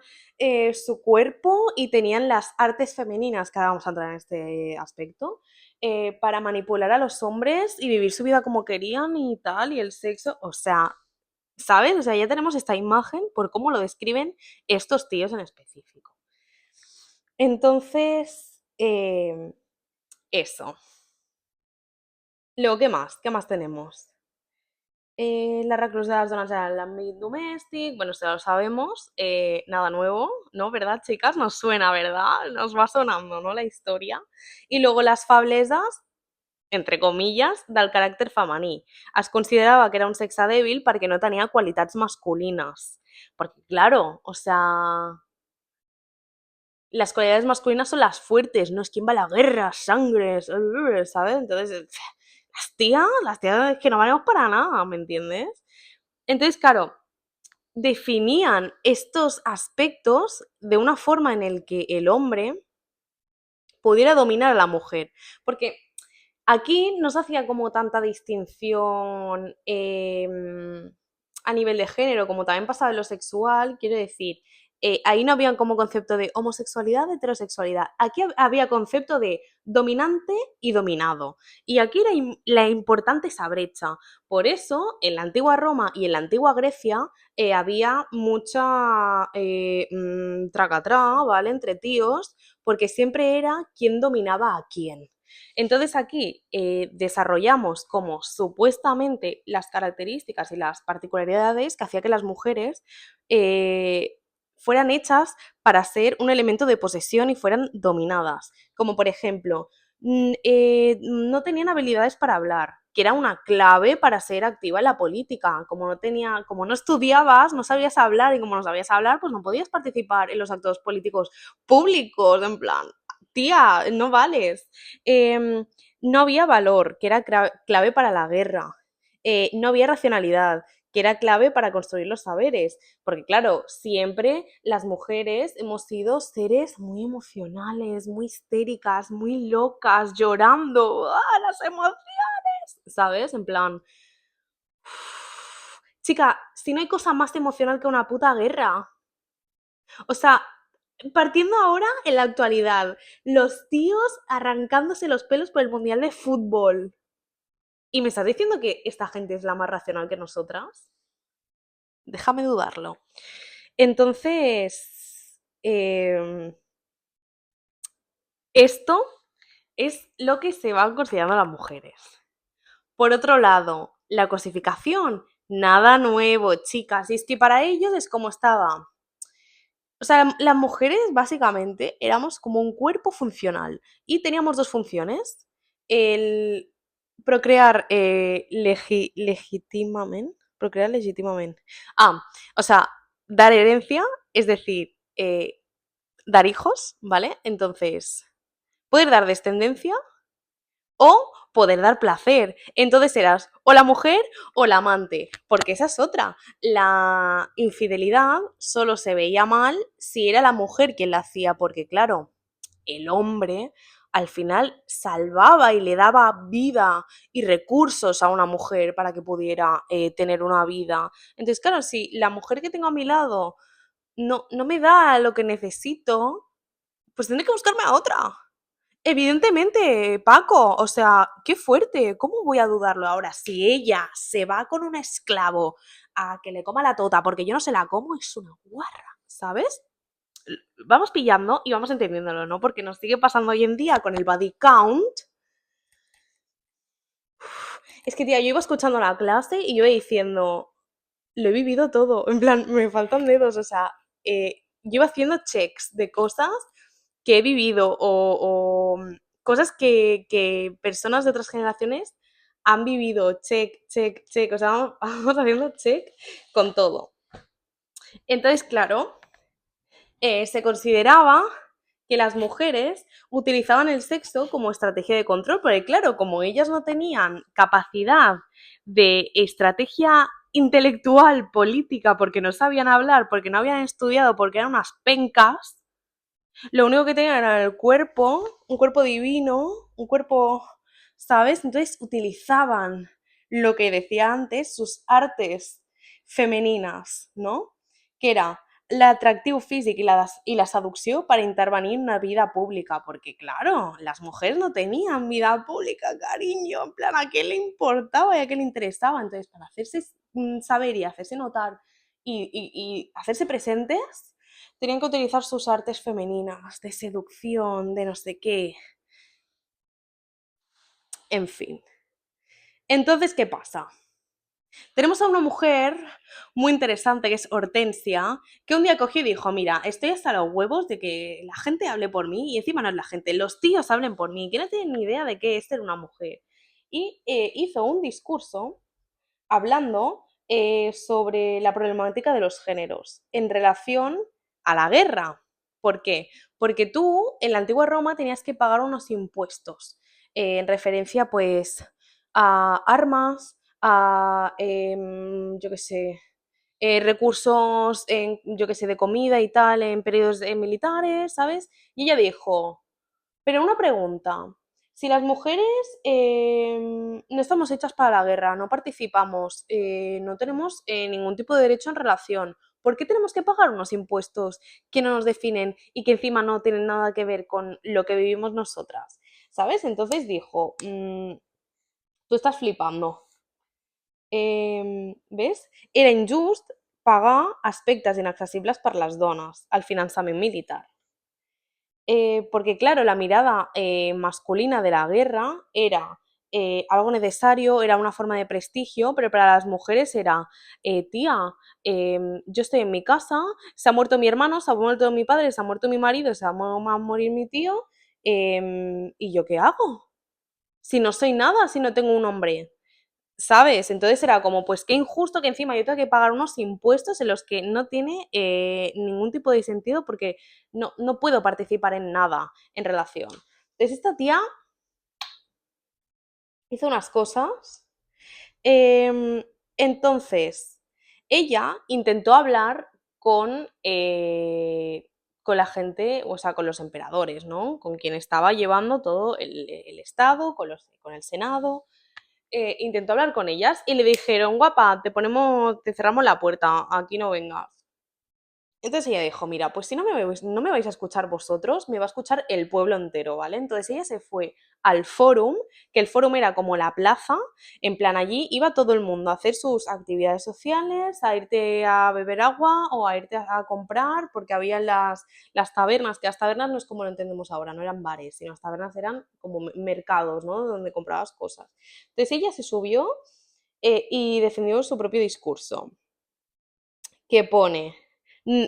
su cuerpo y tenían las artes femeninas, que ahora vamos a entrar en este aspecto, para manipular a los hombres y vivir su vida como querían y tal, y el sexo, o sea, ¿sabes? O sea, ya tenemos esta imagen por cómo lo describen estos tíos en específico. Entonces, eso. Luego, ¿qué más? ¿Qué más tenemos? La reclusió de las donas en l'àmbit domèstic, bueno, esto ya lo sabemos, nada nuevo, ¿no? ¿Verdad, chicas? Nos suena, ¿verdad? Nos va sonando, ¿no? La historia. Y luego las fableses, entre comillas, del caràcter femení. Es considerava que era un sexe dèbil perquè no tenia qualitats masculines. Porque, claro, o sea, las cualidades masculinas son las fuertes, no es quién va a la guerra, sangre, ¿sabes? Entonces, las tías es que no valemos para nada, ¿me entiendes? Entonces, claro, definían estos aspectos de una forma en el que el hombre pudiera dominar a la mujer. Porque aquí no se hacía como tanta distinción a nivel de género, como también pasaba en lo sexual, quiero decir, ahí no había como concepto de homosexualidad, heterosexualidad. Aquí había concepto de dominante y dominado. Y aquí la importante esa brecha. Por eso, en la antigua Roma y en la antigua Grecia había mucha tracatrá, ¿vale? Entre tíos, porque siempre era quién dominaba a quién. Entonces aquí desarrollamos como supuestamente las características y las particularidades que hacía que las mujeres fueran hechas para ser un elemento de posesión y fueran dominadas. Como por ejemplo, no tenían habilidades para hablar, que era una clave para ser activa en la política. Como no estudiabas, no sabías hablar, y como no sabías hablar, pues no podías participar en los actos políticos públicos, en plan, tía, no vales. No había valor, que era clave para la guerra. No había racionalidad, que era clave para construir los saberes. Porque claro, siempre las mujeres hemos sido seres muy emocionales, muy histéricas, muy locas, llorando. ¡Ah, las emociones! ¿Sabes? En plan, chica, si no hay cosa más emocional que una puta guerra. O sea, partiendo ahora en la actualidad, los tíos arrancándose los pelos por el Mundial de Fútbol. ¿Y me estás diciendo que esta gente es la más racional que nosotras? Déjame dudarlo. Entonces, esto es lo que se van considerando las mujeres. Por otro lado, la cosificación, nada nuevo, chicas. Y es que para ellos es como estaba. O sea, las mujeres básicamente éramos como un cuerpo funcional y teníamos dos funciones. El procrear legítimamente. Procrear legítimamente. O sea, dar herencia, es decir, dar hijos, ¿vale? Entonces, poder dar descendencia o poder dar placer. Entonces eras o la mujer o la amante, porque esa es otra. La infidelidad solo se veía mal si era la mujer quien la hacía, porque claro, el hombre al final salvaba y le daba vida y recursos a una mujer para que pudiera tener una vida. Entonces, claro, si la mujer que tengo a mi lado no me da lo que necesito, pues tendré que buscarme a otra. Evidentemente, Paco, o sea, qué fuerte, ¿cómo voy a dudarlo ahora? Si ella se va con un esclavo a que le coma la tota porque yo no se la como, es una guarra, ¿sabes? Vamos pillando y vamos entendiéndolo, ¿no? Porque nos sigue pasando hoy en día con el body count. Es que, tía, yo iba escuchando la clase y yo iba diciendo, lo he vivido todo, en plan, me faltan dedos, o sea, yo iba haciendo checks de cosas que he vivido o cosas que personas de otras generaciones han vivido, check, check, check, o sea, vamos haciendo check con todo. Entonces, claro, se consideraba que las mujeres utilizaban el sexo como estrategia de control, porque claro, como ellas no tenían capacidad de estrategia intelectual, política, porque no sabían hablar, porque no habían estudiado, porque eran unas pencas, lo único que tenían era el cuerpo, un cuerpo divino, un cuerpo, ¿sabes? Entonces utilizaban lo que decía antes, sus artes femeninas, ¿no? Que era l'atractiu físic i la seducció per intervenir en una vida pública, porque claro, las mujeres no tenían vida pública, cariño, en plan, ¿a qué le importaba y a qué le interesaba? Entonces, para hacerse saber y hacerse notar y hacerse presentes, tenían que utilizar sus artes femeninas, de seducción, de no sé qué, en fin. Entonces, ¿qué pasa? Tenemos a una mujer muy interesante que es Hortensia, que un día cogió y dijo, mira, estoy hasta los huevos de que la gente hable por mí y encima no es la gente, los tíos hablen por mí, que no tienen ni idea de qué es ser una mujer. Y hizo un discurso hablando sobre la problemática de los géneros en relación a la guerra. ¿Por qué? Porque tú en la antigua Roma tenías que pagar unos impuestos en referencia pues a armas, a yo qué sé, recursos yo qué sé, de comida y tal en periodos militares, ¿sabes? Y ella dijo, pero una pregunta, si las mujeres no estamos hechas para la guerra, no participamos, no tenemos ningún tipo de derecho en relación, ¿por qué tenemos que pagar unos impuestos que no nos definen y que encima no tienen nada que ver con lo que vivimos nosotras? ¿Sabes? Entonces dijo, tú estás flipando. ¿Ves? Era injust pagar aspectes inaccessibles per les dones al finançament militar. Porque claro, la mirada masculina de la guerra era algo necesario, era una forma de prestigio, pero para las mujeres era, tía, yo estoy en mi casa, se ha muerto mi hermano, se ha muerto mi padre, se ha muerto mi marido, se va a morir mi tío, ¿y yo qué hago? Si no soy nada, si no tengo un hombre. ¿Sabes? Entonces era como, pues qué injusto que encima yo tengo que pagar unos impuestos en los que no tiene ningún tipo de sentido porque no puedo participar en nada en relación. Entonces esta tía hizo unas cosas. Entonces, ella intentó hablar con la gente, o sea, con los emperadores, ¿no? Con quien estaba llevando todo el Estado, con el Senado, intentó hablar con ellas y le dijeron, guapa, te cerramos la puerta, aquí no vengas. Entonces ella dijo, mira, pues si no me vais a escuchar vosotros, me va a escuchar el pueblo entero, ¿vale? Entonces ella se fue al fórum, que el fórum era como la plaza, en plan allí iba todo el mundo a hacer sus actividades sociales, a irte a beber agua o a irte a comprar, porque había las tabernas, que las tabernas no es como lo entendemos ahora, no eran bares, sino las tabernas eran como mercados, ¿no? Donde comprabas cosas. Entonces ella se subió y defendió su propio discurso que pone,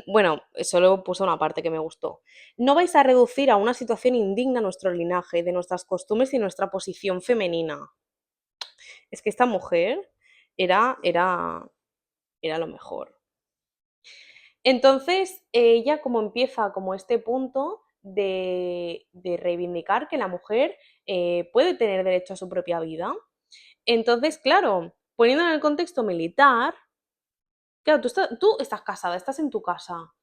bueno, solo puso una parte que me gustó. No vais a reducir a una situación indigna nuestro linaje, de nuestras costumbres y nuestra posición femenina. Es que esta mujer era, era, era lo mejor. Entonces, ella como empieza como este punto de reivindicar que la mujer puede tener derecho a su propia vida. Entonces, claro, poniendo en el contexto militar, claro, tú estás casada, estás en tu casa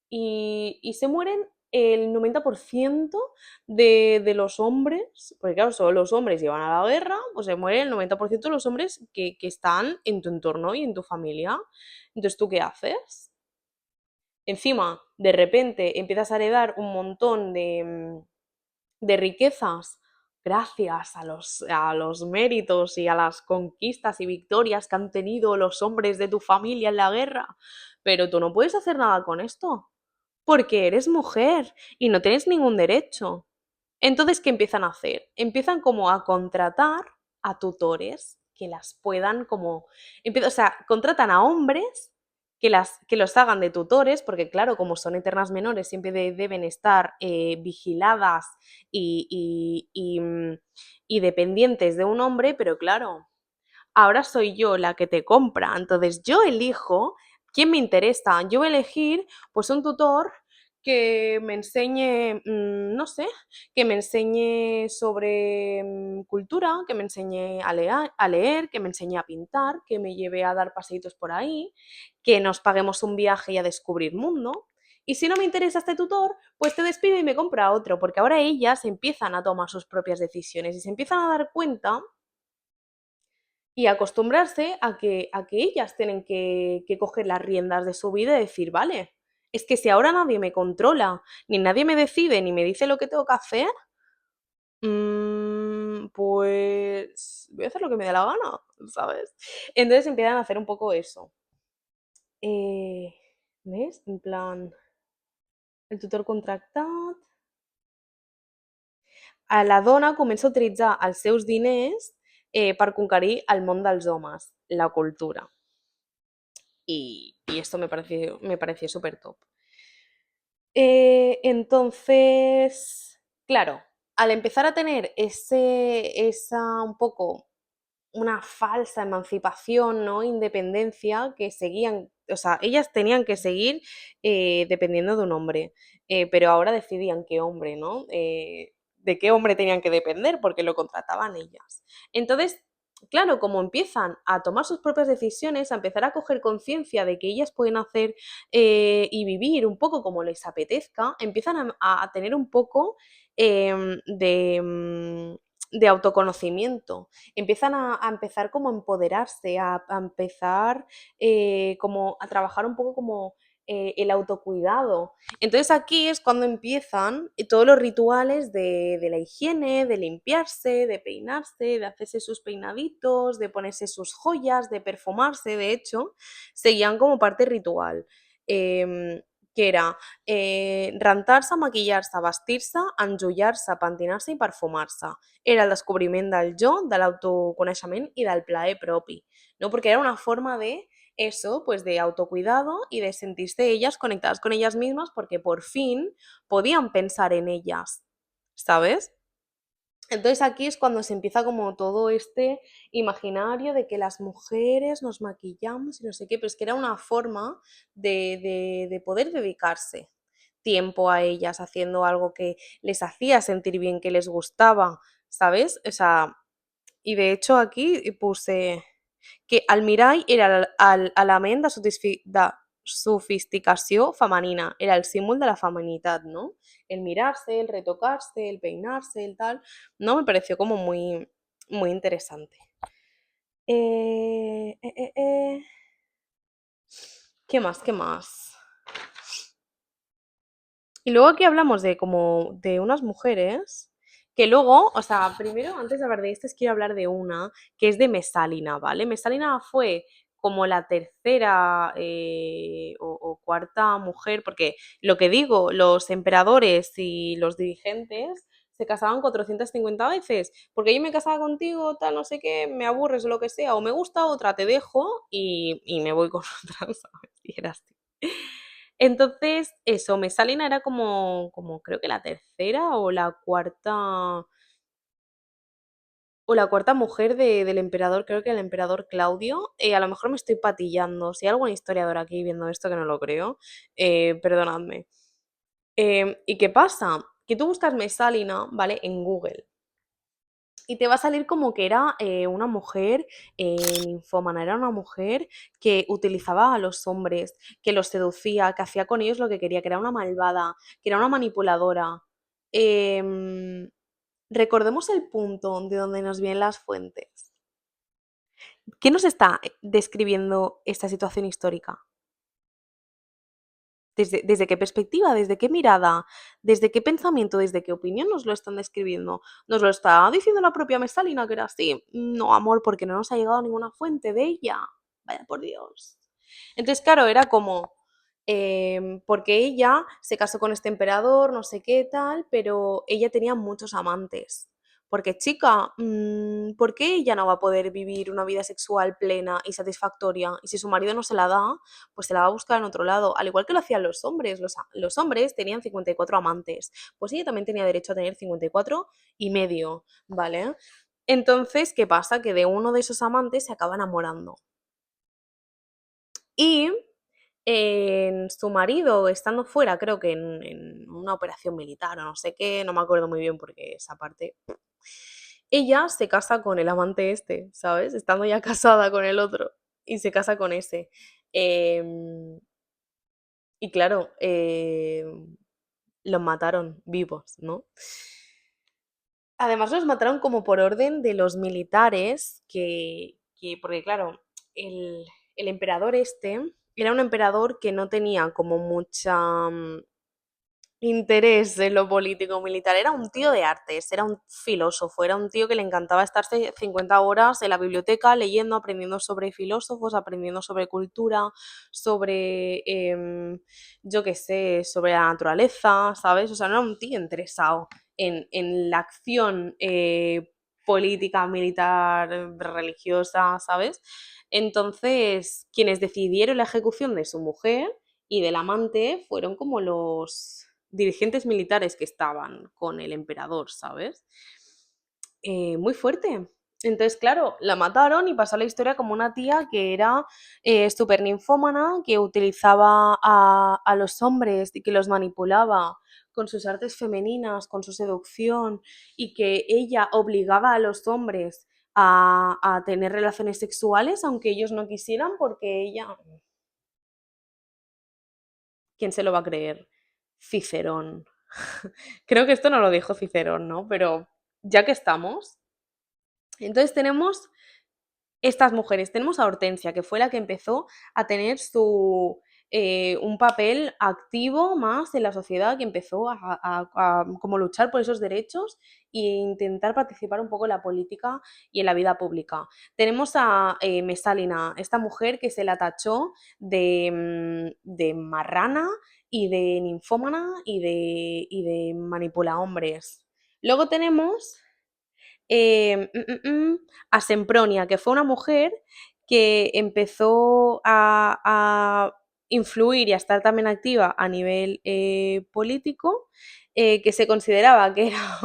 y se mueren el 90% de los hombres, porque claro, solo los hombres llevan a la guerra, pues se mueren el 90% de los hombres que están en tu entorno y en tu familia. Entonces, ¿tú qué haces? Encima, de repente, empiezas a heredar un montón de riquezas gracias a los méritos y a las conquistas y victorias que han tenido los hombres de tu familia en la guerra. Pero tú no puedes hacer nada con esto, porque eres mujer y no tienes ningún derecho. Entonces, ¿qué empiezan a hacer? Empiezan como a contratar a tutores que las puedan como... O sea, contratan a hombres que los hagan de tutores, porque claro, como son eternas menores, siempre deben estar vigiladas y y dependientes de un hombre, pero claro, ahora soy yo la que te compra, entonces yo elijo quién me interesa, yo voy a elegir pues un tutor que me enseñe, no sé, que me enseñe sobre cultura, que me enseñe a leer, que me enseñe a pintar, que me lleve a dar paseitos por ahí, que nos paguemos un viaje y a descubrir mundo. Y si no me interesa este tutor, pues te despido y me compra otro, porque ahora ellas empiezan a tomar sus propias decisiones y se empiezan a dar cuenta y acostumbrarse a que ellas tienen que coger las riendas de su vida y decir, vale, Es que si ahora nadie me controla, ni nadie me decide, ni me dice lo que tengo que hacer, pues voy a hacer lo que me dé la gana, ¿sabes? Entonces empiezan a hacer un poco eso. Eh, ¿Ves? En plan, el tutor contractat. A la dona comença a utilitzar els seus diners per conquerir el món dels homes, la cultura. Y esto me pareció súper top. Entonces, claro, al empezar a tener esa un poco una falsa emancipación, ¿no? Independencia que seguían, o sea, ellas tenían que seguir dependiendo de un hombre, pero ahora decidían qué hombre, ¿no? De qué hombre tenían que depender porque lo contrataban ellas. Entonces, claro, como empiezan a tomar sus propias decisiones, a empezar a coger conciencia de que ellas pueden hacer y vivir un poco como les apetezca, empiezan a tener un poco de autoconocimiento, empiezan a empezar como a empoderarse, a empezar como a trabajar un poco como el autocuidado. Entonces aquí es cuando empiezan todos los rituales de la higiene, de limpiarse, de peinarse, de hacerse sus peinaditos, de ponerse sus joyas, de perfumarse. De hecho, seguían como parte ritual. Que era rentar-se, maquillar-se, vestir-se, enjullar-se, pentinar-se i perfumar-se. Era el descobriment del jo, de l'autoconeixement i del plaer propi, ¿no? Porque era una forma de eso, pues de autocuidado y de sentirse ellas conectadas con ellas mismas porque por fin podían pensar en ellas, ¿sabes? Entonces aquí es cuando se empieza como todo este imaginario de que las mujeres nos maquillamos y no sé qué, pero es que era una forma de poder dedicarse tiempo a ellas haciendo algo que les hacía sentir bien, que les gustaba, ¿sabes? O sea, y de hecho aquí puse que el mirall era l'element de sofisticació femenina, era el símbol de la feminidad, ¿no? El mirarse, el retocarse, el peinarse, el tal, ¿no? Me pareció como muy, muy interesante. Eh, eh, eh, eh. ¿Qué más? ¿Qué más? Y luego aquí hablamos de como de unas mujeres que luego, o sea, primero, antes de hablar de estas, quiero hablar de una que es de Mesálina, ¿vale? Mesálina fue como la tercera o cuarta mujer, porque lo que digo, los emperadores y los dirigentes se casaban 450 veces, porque yo me casaba contigo, tal, no sé qué, me aburres o lo que sea, o me gusta otra, te dejo y me voy con otra, ¿sabes? Y era así. Entonces, eso, Mesalina era como creo que la tercera o la cuarta mujer del emperador, creo que el emperador Claudio. A lo mejor me estoy patillando. Si hay algún historiador aquí viendo esto que no lo creo, perdonadme. ¿Y qué pasa? Que tú buscas Mesalina, ¿vale? En Google. Y te va a salir como que era una mujer ninfómana, era una mujer que utilizaba a los hombres, que los seducía, que hacía con ellos lo que quería, que era una malvada, que era una manipuladora. Em, Recordemos el punto de donde nos vienen las fuentes. ¿Qué nos está describiendo esta situación histórica? ¿Desde qué perspectiva? ¿Desde qué mirada? ¿Desde qué pensamiento? ¿Desde qué opinión nos lo están describiendo? ¿Nos lo está diciendo la propia Messalina que era así? No, amor, porque no nos ha llegado ninguna fuente de ella. Vaya por Dios. Entonces, claro, era como, porque ella se casó con este emperador, no sé qué tal, pero ella tenía muchos amantes. Porque, chica, ¿por qué ella no va a poder vivir una vida sexual plena y satisfactoria? Y si su marido no se la da, pues se la va a buscar en otro lado. Al igual que lo hacían los hombres. Los hombres tenían 54 amantes. Pues ella también tenía derecho a tener 54 y medio, ¿vale? Entonces, ¿qué pasa? Que de uno de esos amantes se acaba enamorando. Y en su marido, estando fuera, creo que en una operación militar o no sé qué, no me acuerdo muy bien porque esa parte, ella se casa con el amante este, ¿sabes? Estando ya casada con el otro y se casa con ese. Em, y claro, los mataron vivos, ¿no? Además los mataron como por orden de los militares porque claro, el, el emperador este era un emperador que no tenía como mucha interés en lo político militar. Era un tío de artes, era un filósofo, era un tío que le encantaba estarse 50 horas en la biblioteca leyendo, aprendiendo sobre filósofos, aprendiendo sobre cultura, sobre, yo qué sé, sobre la naturaleza, ¿sabes? O sea, no era un tío interesado en la acción política, militar, religiosa, ¿sabes? Entonces, quienes decidieron la ejecución de su mujer y del amante fueron como los dirigentes militares que estaban con el emperador, ¿sabes? Muy fuerte. Entonces, claro, la mataron y pasó la historia como una tía que era súper ninfómana, que utilizaba a los hombres y que los manipulaba con sus artes femeninas, con su seducción, y que ella obligaba a los hombres a tener relaciones sexuales, aunque ellos no quisieran, porque ella, ¿quién se lo va a creer? Cicerón. Creo que esto no lo dijo Cicerón, ¿no? Pero ya que estamos, entonces tenemos estas mujeres. Tenemos a Hortensia, que fue la que empezó a tener un papel activo más en la sociedad, que empezó a como luchar por esos derechos e intentar participar un poco en la política y en la vida pública. Tenemos a Mesálina, esta mujer que se la tachó de marrana y de ninfómana y de manipula hombres. Luego tenemos a Sempronia, que fue una mujer que empezó a influir y a estar también activa a nivel político, que se consideraba que era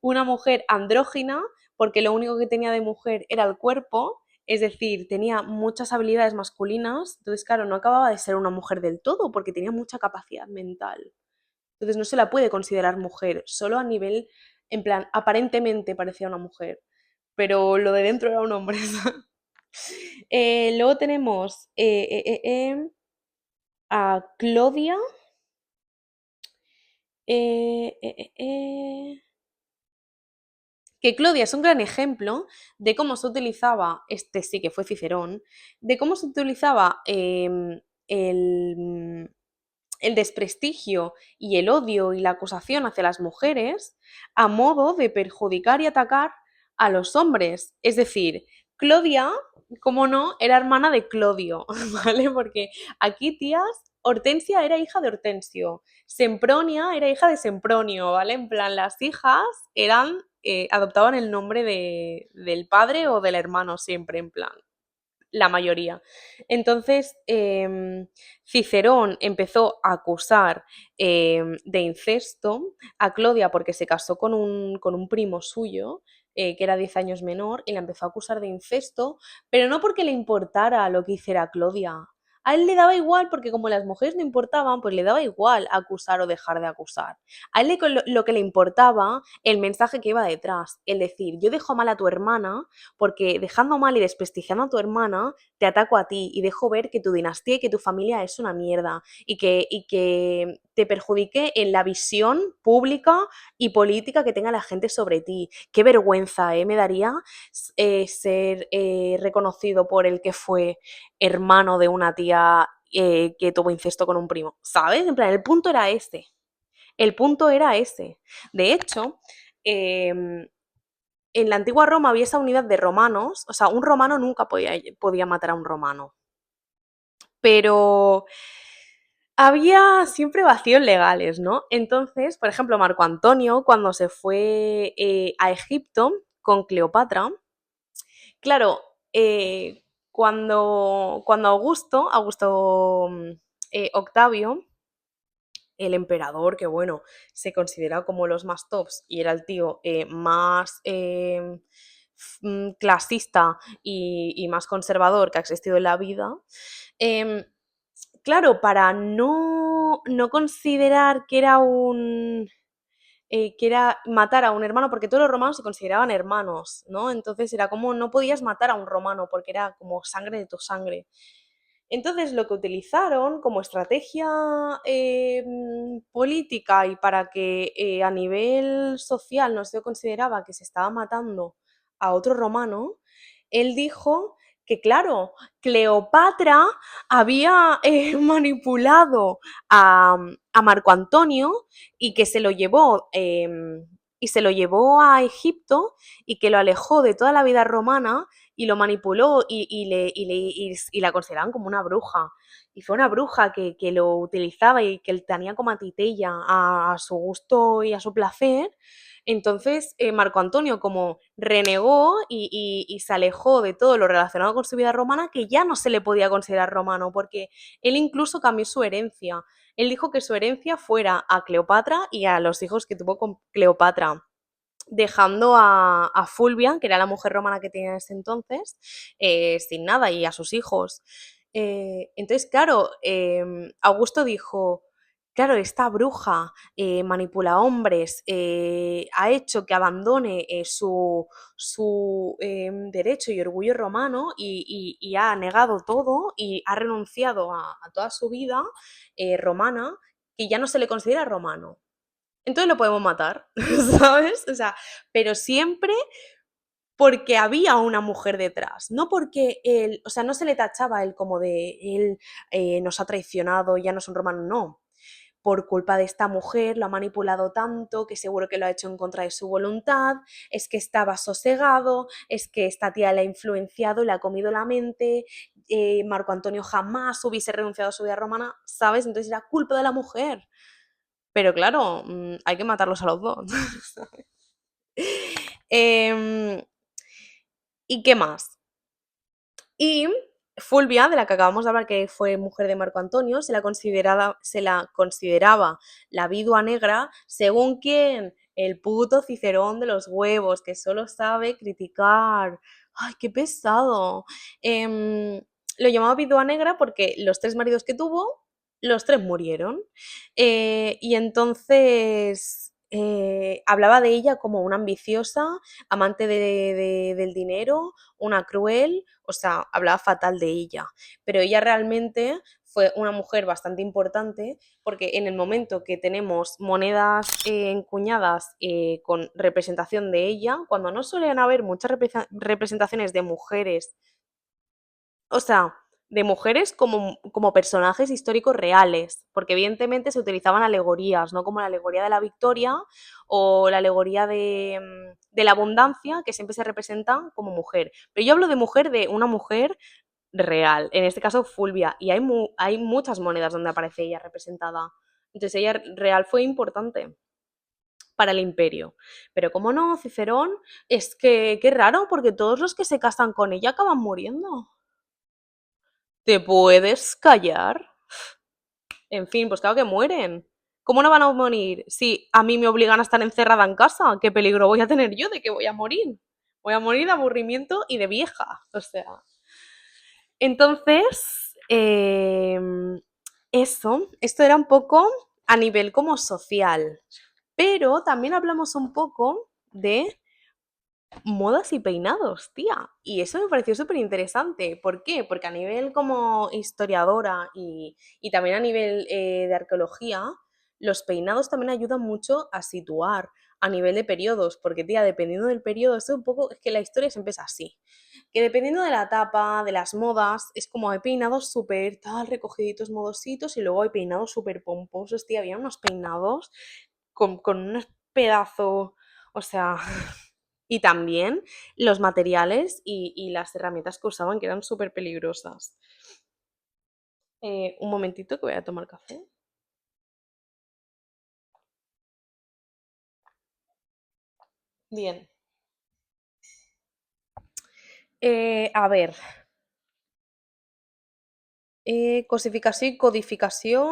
una mujer andrógina, porque lo único que tenía de mujer era el cuerpo, es decir, tenía muchas habilidades masculinas, entonces claro, no acababa de ser una mujer del todo, porque tenía mucha capacidad mental. Entonces no se la puede considerar mujer, solo a nivel, en plan, aparentemente parecía una mujer, pero lo de dentro era un hombre. Luego tenemos a Clodia. eh, eh, eh, eh, que Clodia es un gran ejemplo de cómo se utilizaba, este sí que fue Cicerón, de cómo se utilizaba el desprestigio y el odio y la acusación hacia las mujeres a modo de perjudicar y atacar a los hombres. Es decir, Clodia, como no, era hermana de Clodio, ¿vale? Porque aquí, tías, Hortensia era hija de Hortensio, Sempronia era hija de Sempronio, ¿vale? En plan, las hijas eran, adoptaban el nombre del padre o del hermano siempre, en plan la mayoría. Entonces, Cicerón empezó a acusar de incesto a Clodia porque se casó con un primo suyo, que era 10 años menor, y la empezó a acusar de incesto, pero no porque le importara lo que hiciera Clodia. A él le daba igual, porque como las mujeres no importaban, pues le daba igual acusar o dejar de acusar. A él lo que le importaba, el mensaje que iba detrás, el decir, yo dejo mal a tu hermana, porque dejando mal y desprestigiando a tu hermana, te ataco a ti y dejo ver que tu dinastía y que tu familia es una mierda y que te perjudique en la visión pública y política que tenga la gente sobre ti. Qué vergüenza, me daría ser reconocido por el que fue hermano de una tía que tuvo incesto con un primo, ¿sabes? En plan, el punto era ese. El punto era ese. De hecho, eh, en la antigua Roma había esa unidad de romanos, o sea, un romano nunca podía matar a un romano, pero había siempre vacíos legales, ¿no? Entonces, por ejemplo, Marco Antonio, cuando se fue a Egipto con Cleopatra, claro, cuando Augusto Octavio, el emperador, que bueno, se considera como los más tops y era el tío más clasista y más conservador que ha existido en la vida, em, claro, para no considerar que era matar a un hermano, porque todos los romanos se consideraban hermanos, ¿no? Entonces era como no podías matar a un romano porque era como sangre de tu sangre. Entonces, lo que utilizaron como estrategia política y para que a nivel social no se consideraba que se estaba matando a otro romano, él dijo que claro, Cleopatra había manipulado a Marco Antonio y que se lo llevó, y se lo llevó a Egipto y que lo alejó de toda la vida romana y lo manipuló y la consideraban como una bruja. Y fue una bruja que lo utilizaba y que tenía como a titella a su gusto y a su placer. Entonces, Marco Antonio como renegó y se alejó de todo lo relacionado con su vida romana, que ya no se le podía considerar romano, porque él incluso cambió su herencia. Él dijo que su herencia fuera a Cleopatra y a los hijos que tuvo con Cleopatra, dejando a Fulvia, que era la mujer romana que tenía en ese entonces, sin nada, y a sus hijos. Entonces, claro, Augusto dijo, claro, esta bruja manipula hombres, ha hecho que abandone su derecho y orgullo romano y ha negado todo y ha renunciado a toda su vida romana, que ya no se le considera romano. Entonces lo podemos matar, ¿sabes? O sea, pero siempre porque había una mujer detrás, no porque él, o sea, no se le tachaba a él como de él nos ha traicionado, ya no es un romano, no. Por culpa de esta mujer lo ha manipulado tanto que seguro que lo ha hecho en contra de su voluntad, es que estaba sosegado, es que esta tía le ha influenciado, le ha comido la mente, Marco Antonio jamás hubiese renunciado a su vida romana, ¿sabes? Entonces era culpa de la mujer. Pero claro, hay que matarlos a los dos. Em, ¿Y qué más? Y Fulvia, de la que acabamos de hablar, que fue mujer de Marco Antonio, se la consideraba la vidua negra, según quién, el puto Cicerón de los huevos, que solo sabe criticar. ¡Ay, qué pesado! Em, lo llamaba vidua negra porque los tres maridos que tuvo, los tres murieron. Y entonces hablaba de ella como una ambiciosa, amante del dinero, una cruel, o sea, hablaba fatal de ella, pero ella realmente fue una mujer bastante importante porque en el momento que tenemos monedas encuñadas con representación de ella, cuando no suelen haber muchas representaciones de mujeres, o sea, de mujeres como personajes históricos reales, porque evidentemente se utilizaban alegorías, no como la alegoría de la victoria o la alegoría de la abundancia, que siempre se representa como mujer. Pero yo hablo de mujer, de una mujer real, en este caso Fulvia, y hay muchas monedas donde aparece ella representada. Entonces ella real fue importante para el imperio. Pero como no, Cicerón, es que qué raro, porque todos los que se casan con ella acaban muriendo. ¿Te puedes callar? En fin, pues claro que mueren. ¿Cómo no van a morir si a mí me obligan a estar encerrada en casa? ¿Qué peligro voy a tener yo de que voy a morir? Voy a morir de aburrimiento y de vieja. O sea. Entonces, esto era un poco a nivel como social. Pero también hablamos un poco de modas y peinados, tía. Y eso me pareció súper interesante. ¿Por qué? Porque a nivel como historiadora y también a nivel de arqueología, los peinados también ayudan mucho a situar a nivel de periodos. Porque, tía, dependiendo del periodo, esto un poco, es que la historia siempre es así. Que dependiendo de la etapa, de las modas, es como hay peinados súper tal, recogiditos, modositos, y luego hay peinados súper pomposos, tía. Había unos peinados con unos pedazos, o sea, y también los materiales y las herramientas que usaban, que eran súper peligrosas. Un momentito que voy a tomar café. Bien. A ver, cosificació i codificació.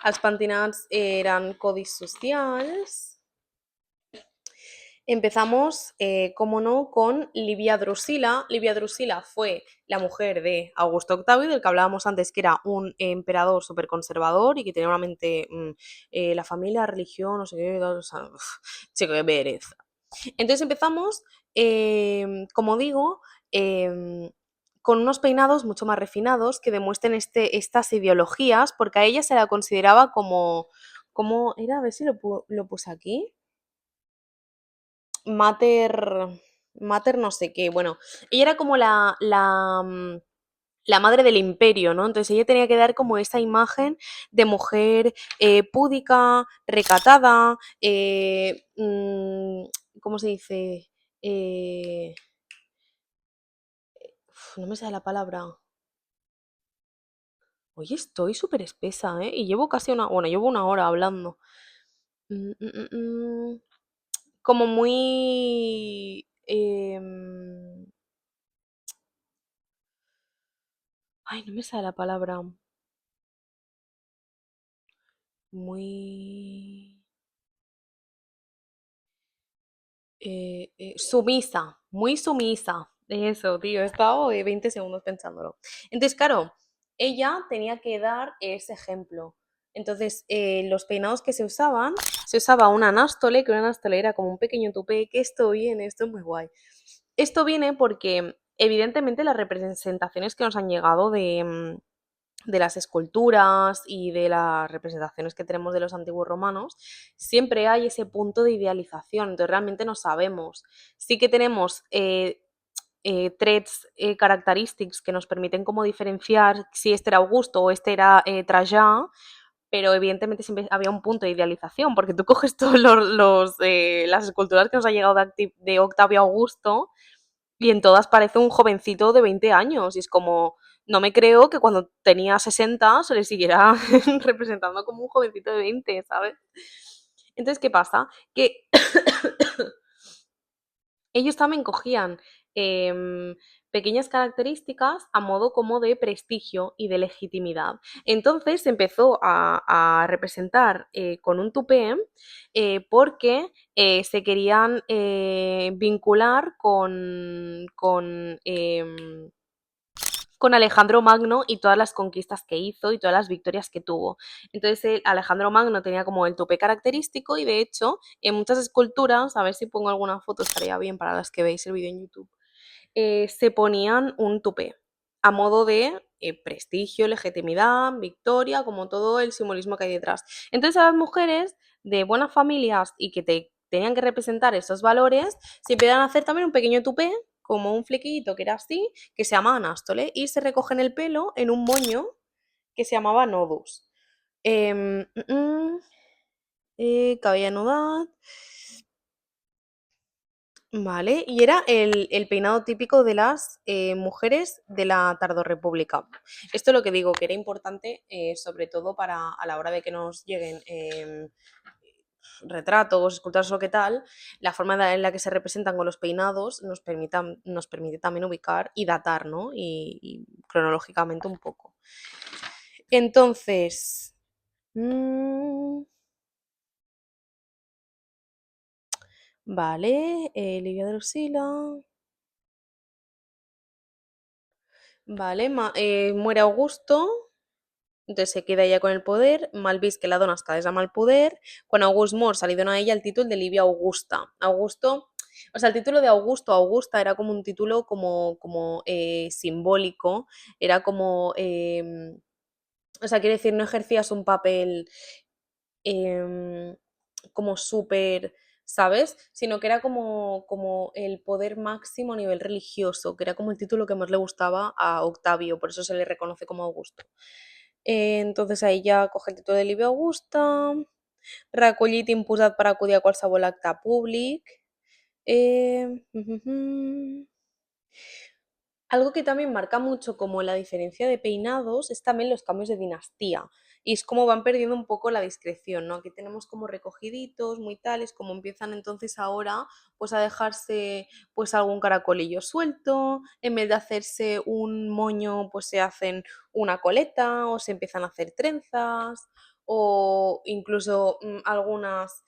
Els pentinats eren codis socials. Empezamos, como no, con Livia Drusila. Livia Drusila fue la mujer de Augusto Octavio, del que hablábamos antes, que era un emperador súper conservador y que tenía una mente, la familia, la religión, no sé qué, o sea, chico, qué pereza. Entonces empezamos, como digo, con unos peinados mucho más refinados que demuestren estas ideologías, porque a ella se la consideraba como, ¿cómo era? A ver si lo puse aquí. Mater. Mater no sé qué, bueno, ella era como la madre del imperio, ¿no? Entonces ella tenía que dar como esa imagen de mujer púdica, recatada, ¿cómo se dice? Eh, no me sale la palabra. Oye, estoy súper espesa, ¿eh? Y llevo casi bueno, llevo una hora hablando. Mm, mm, mm, como muy... ay, no me sale la palabra. Muy... sumisa, muy sumisa. Eso, tío, he estado 20 segundos pensándolo. Entonces, claro, ella tenía que dar ese ejemplo. Entonces, los peinados que se usaba una anástole, que una anástole era como un pequeño tupé, que esto es muy guay. Esto viene porque, evidentemente, las representaciones que nos han llegado de las esculturas y de las representaciones que tenemos de los antiguos romanos, siempre hay ese punto de idealización, entonces realmente no sabemos. Sí que tenemos traits, characteristics que nos permiten como diferenciar si este era Augusto o este era Trajan, pero evidentemente siempre había un punto de idealización, porque tú coges todas las esculturas que nos ha llegado de Octavio Augusto y en todas parece un jovencito de 20 años. Y es como, no me creo que cuando tenía 60 se le siguiera representando como un jovencito de 20, ¿sabes? Entonces, ¿qué pasa? Que ellos también cogían pequeñas características a modo como de prestigio y de legitimidad. Entonces se empezó a representar con un tupé porque se querían vincular con Alejandro Magno y todas las conquistas que hizo y todas las victorias que tuvo. Entonces, Alejandro Magno tenía como el tupé característico y de hecho, en muchas esculturas, a ver si pongo alguna foto, estaría bien para las que veis el vídeo en YouTube, se ponían un tupé a modo de prestigio, legitimidad, victoria, como todo el simbolismo que hay detrás. Entonces, a las mujeres de buenas familias y que tenían que representar esos valores, se empiezan a hacer también un pequeño tupé, como un flequillito que era así, que se llama anástole, y se recogen el pelo en un moño que se llamaba nodus. Cabella anudada. Vale, y era el peinado típico de las mujeres de la Tardorrepública. Esto es lo que digo, que era importante, sobre todo para a la hora de que nos lleguen retratos, esculturas o qué tal, la forma en la que se representan con los peinados nos permite también ubicar y datar, ¿no? Y cronológicamente un poco. Entonces, vale, Livia Drusila. Vale, muere Augusto, entonces se queda ella con el poder, mal vist que la dona es cada mal poder, quan August mor se li dona a ella el títol de Livia Augusta. Augusto, o sea, el título de Augusto, Augusta, era como un título como simbólico, era como, o sea, quiere decir, no ejercías un papel em, como súper, ¿sabes? Sino que era como el poder máximo a nivel religioso, que era como el título que más le gustaba a Octavio, por eso se le reconoce como Augusto. Entonces ahí ja coge el títol de Livia Augusta, recollit i imposat per acudir a qualsevol acte públic. Eh, Algo que también marca mucho como la diferencia de peinados es también los cambios de dinastía. Y es como van perdiendo un poco la discreción, ¿no? Aquí tenemos como recogiditos, muy tales, como empiezan entonces ahora pues a dejarse pues algún caracolillo suelto, en vez de hacerse un moño pues se hacen una coleta o se empiezan a hacer trenzas o incluso algunas,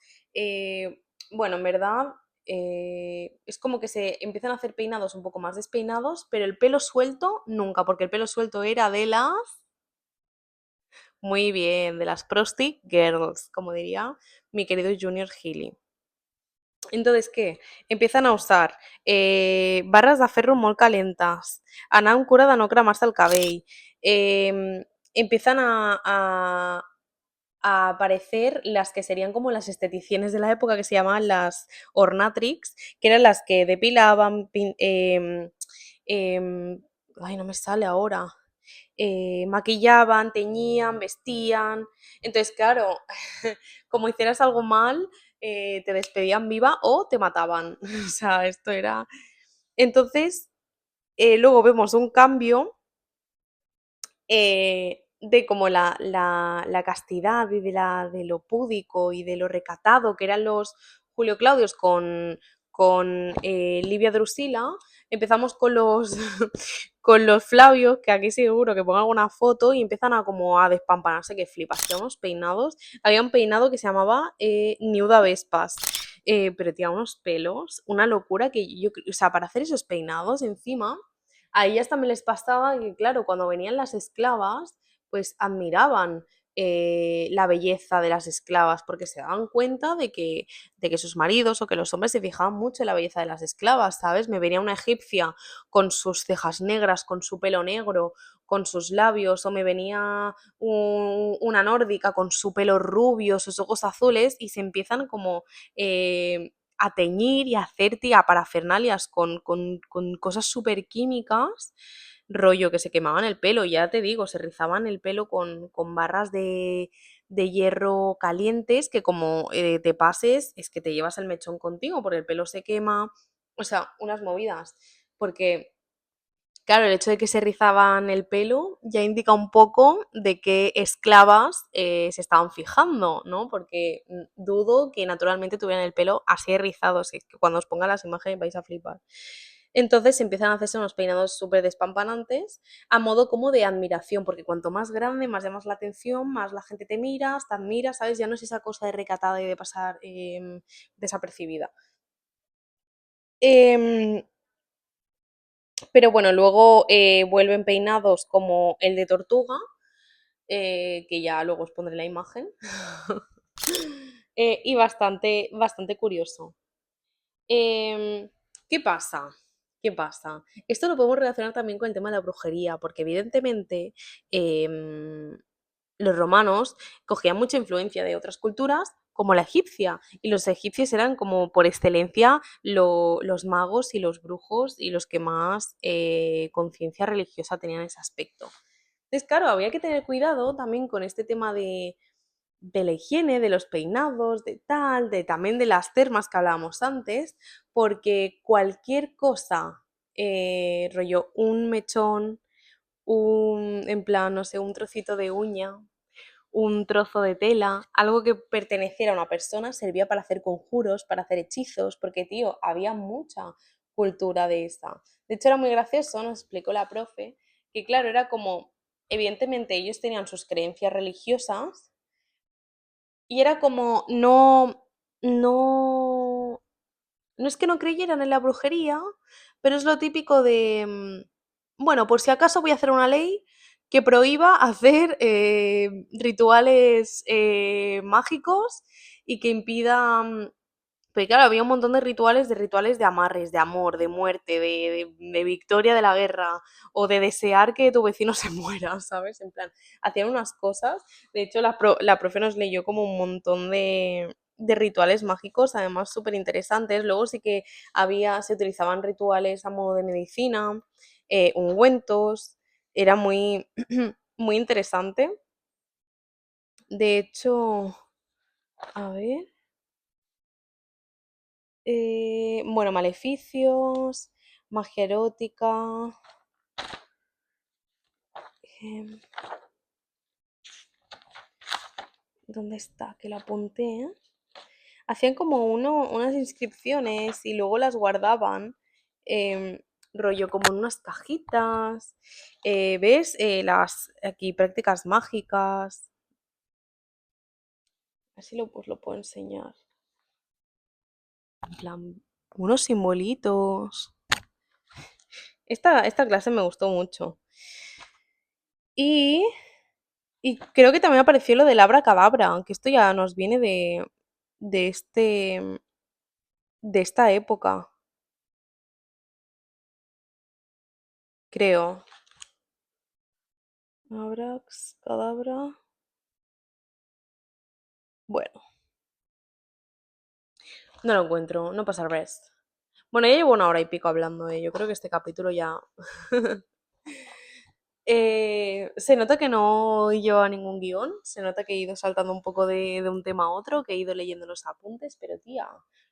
bueno, en verdad es como que se empiezan a hacer peinados un poco más despeinados, pero el pelo suelto nunca, porque el pelo suelto era de las, muy bien, de las Prosty Girls, como diría mi querido Junior Healy. Entonces, ¿qué? Empiezan a usar barres de ferro molt calentes, anar amb cura de no cremar-se el cabell, empiezan a aparecer las que serían como las esteticienes de la época, que se llamaban las ornatrix, que eran las que depilaban, ay, no me sale ahora, maquillaban, teñían, vestían. Entonces, claro, como hicieras algo mal, te despedían viva o te mataban. O sea, esto era... Entonces, luego vemos un cambio de como la castidad y de lo púdico y de lo recatado que eran los Julio Claudios con Livia Drusila. Empezamos con los, con los Flavios, que aquí seguro que pongan alguna foto y empiezan a como a despampanarse que flipas. Hacían unos peinados. Había un peinado que se llamaba Niuda Vespas. Pero tenía unos pelos, una locura que yo, o sea, para hacer esos peinados encima, a ellas también les pasaba que, claro, cuando venían las esclavas, pues admiraban la belleza de las esclavas, porque se daban cuenta de que sus maridos o que los hombres se fijaban mucho en la belleza de las esclavas, ¿sabes? Me venía una egipcia con sus cejas negras, con su pelo negro, con sus labios, o me venía una nórdica con su pelo rubio, sus ojos azules, y se empiezan como a teñir y a hacer tía parafernalias con cosas súper químicas, rollo que se quemaban el pelo, ya te digo, se rizaban el pelo con barras de hierro calientes que como te pases es que te llevas el mechón contigo porque el pelo se quema, o sea, unas movidas, porque claro, el hecho de que se rizaban el pelo ya indica un poco de qué esclavas se estaban fijando, ¿no? Porque dudo que naturalmente tuvieran el pelo así rizado, así que cuando os ponga las imágenes vais a flipar. Entonces empiezan a hacerse unos peinados súper despampanantes a modo como de admiración, porque cuanto más grande, más llamas la atención, más la gente te mira, te admira, ¿sabes? Ya no es esa cosa de recatada y de pasar desapercibida. Em, pero bueno, luego vuelven peinados como el de tortuga, que ya luego os pondré la imagen. Y bastante, bastante curioso. Em, ¿Qué pasa? ¿Qué pasa? Esto lo podemos relacionar también con el tema de la brujería, porque evidentemente em, los romanos cogían mucha influencia de otras culturas, como la egipcia, y los egipcios eran como por excelencia los magos y los brujos y los que más conciencia religiosa tenían en ese aspecto. Entonces, claro, había que tener cuidado también con este tema de la higiene, de los peinados, de tal, de también de las termas que hablábamos antes, porque cualquier cosa, rollo un mechón, en plan, no sé, un trocito de uña, un trozo de tela, algo que perteneciera a una persona, servía para hacer conjuros, para hacer hechizos, porque, tío, había mucha cultura de esa. De hecho, era muy gracioso, nos explicó la profe, que claro, era como, evidentemente ellos tenían sus creencias religiosas y era como, no, no es que no creyeran en la brujería, pero es lo típico de, bueno, por si acaso voy a hacer una ley que prohíba hacer rituales mágicos y que impida... Pero claro, había un montón de rituales de amarres, de amor, de muerte, de victoria de la guerra o de desear que tu vecino se muera, ¿sabes? En plan, hacían unas cosas. De hecho, la profe nos leyó como un montón de rituales mágicos, además súper interesantes. Luego sí que se utilizaban rituales a modo de medicina, ungüentos. Era muy, muy interesante. De hecho, a ver. Bueno, maleficios, magia erótica. em, ¿Dónde está? Que la apunté. Hacían como unas inscripciones y luego las guardaban, em, rollo como en unas cajitas. ¿Ves? Las aquí prácticas mágicas. Así os lo puedo enseñar. En plan, unos simbolitos. Esta clase me gustó mucho. Y Y creo que también apareció lo del abracadabra, aunque esto ya nos viene de de esta época, creo. Abrax, cadabra. Bueno, no lo encuentro, no pasa res. Bueno, ya llevo 1 hora y pico hablando, ¿eh? Yo creo que este capítulo ya... Se nota que no lleva ningún guión, se nota que he ido saltando un poco de un tema a otro, que he ido leyendo los apuntes, pero tía,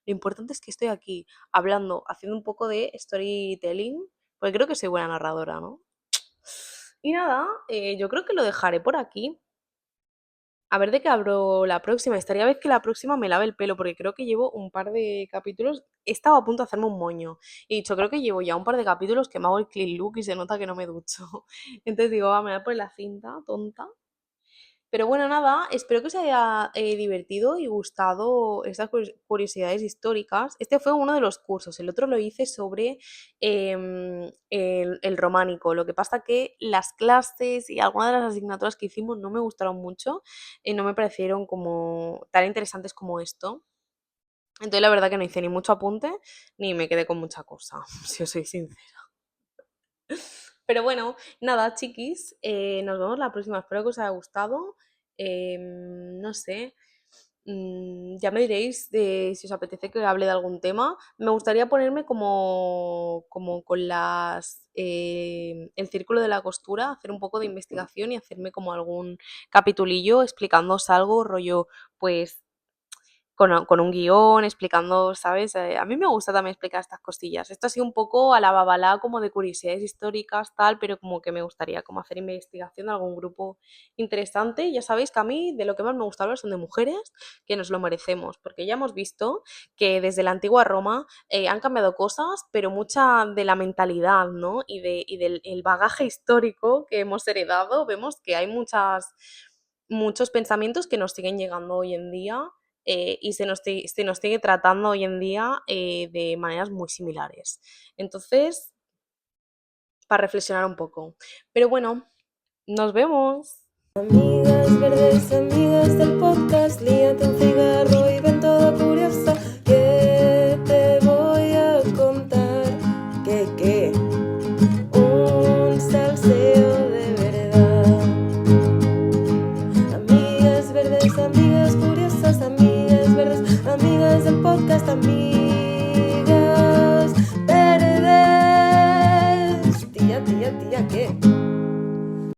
lo importante es que estoy aquí hablando, haciendo un poco de storytelling, porque creo que soy buena narradora, ¿no? Y nada, yo creo que lo dejaré por aquí. A ver de qué abro la próxima. Estaría vez que la próxima me lave el pelo, porque creo que llevo un par de capítulos. He estado a punto de hacerme un moño. Y he dicho, creo que llevo ya un par de capítulos que me hago el clean look y se nota que no me ducho. Entonces digo, me voy a poner la cinta, tonta. Pero bueno, nada, espero que os haya divertido y gustado estas curiosidades históricas. Este fue uno de los cursos, el otro lo hice sobre el románico. Lo que pasa que las clases y algunas de las asignaturas que hicimos no me gustaron mucho, no me parecieron como tan interesantes como esto. Entonces la verdad que no hice ni mucho apunte ni me quedé con mucha cosa, si os soy sincera. Pero bueno, nada, chiquis, nos vemos la próxima. Espero que os haya gustado. No sé, ya me diréis si os apetece que hable de algún tema. Me gustaría ponerme como con el círculo de la costura, hacer un poco de investigación y hacerme como algún capitulillo explicándoos algo, rollo, pues con un guión, explicando, ¿sabes? A mí me gusta también explicar estas cosillas. Esto ha sido un poco a la babalá, como de curiosidades históricas, tal, pero como que me gustaría como hacer investigación de algún grupo interesante. Ya sabéis que a mí de lo que más me gusta hablar son de mujeres que nos lo merecemos, porque ya hemos visto que desde la antigua Roma han cambiado cosas, pero mucha de la mentalidad, ¿no? Y del el bagaje histórico que hemos heredado, vemos que hay muchos pensamientos que nos siguen llegando hoy en día y se nos sigue tratando hoy en día de maneras muy similares. Entonces, para reflexionar un poco. Pero bueno, nos vemos. Amigas verdes, amigas del podcast, líate un cigarro y ven toda curiosa, que te voy a contar. ¿Qué? Un salseo de verdad. Amigas verdes, amigas curiosas, amigas verdes, amigas del podcast, amigas verdes. Tía, ¿qué?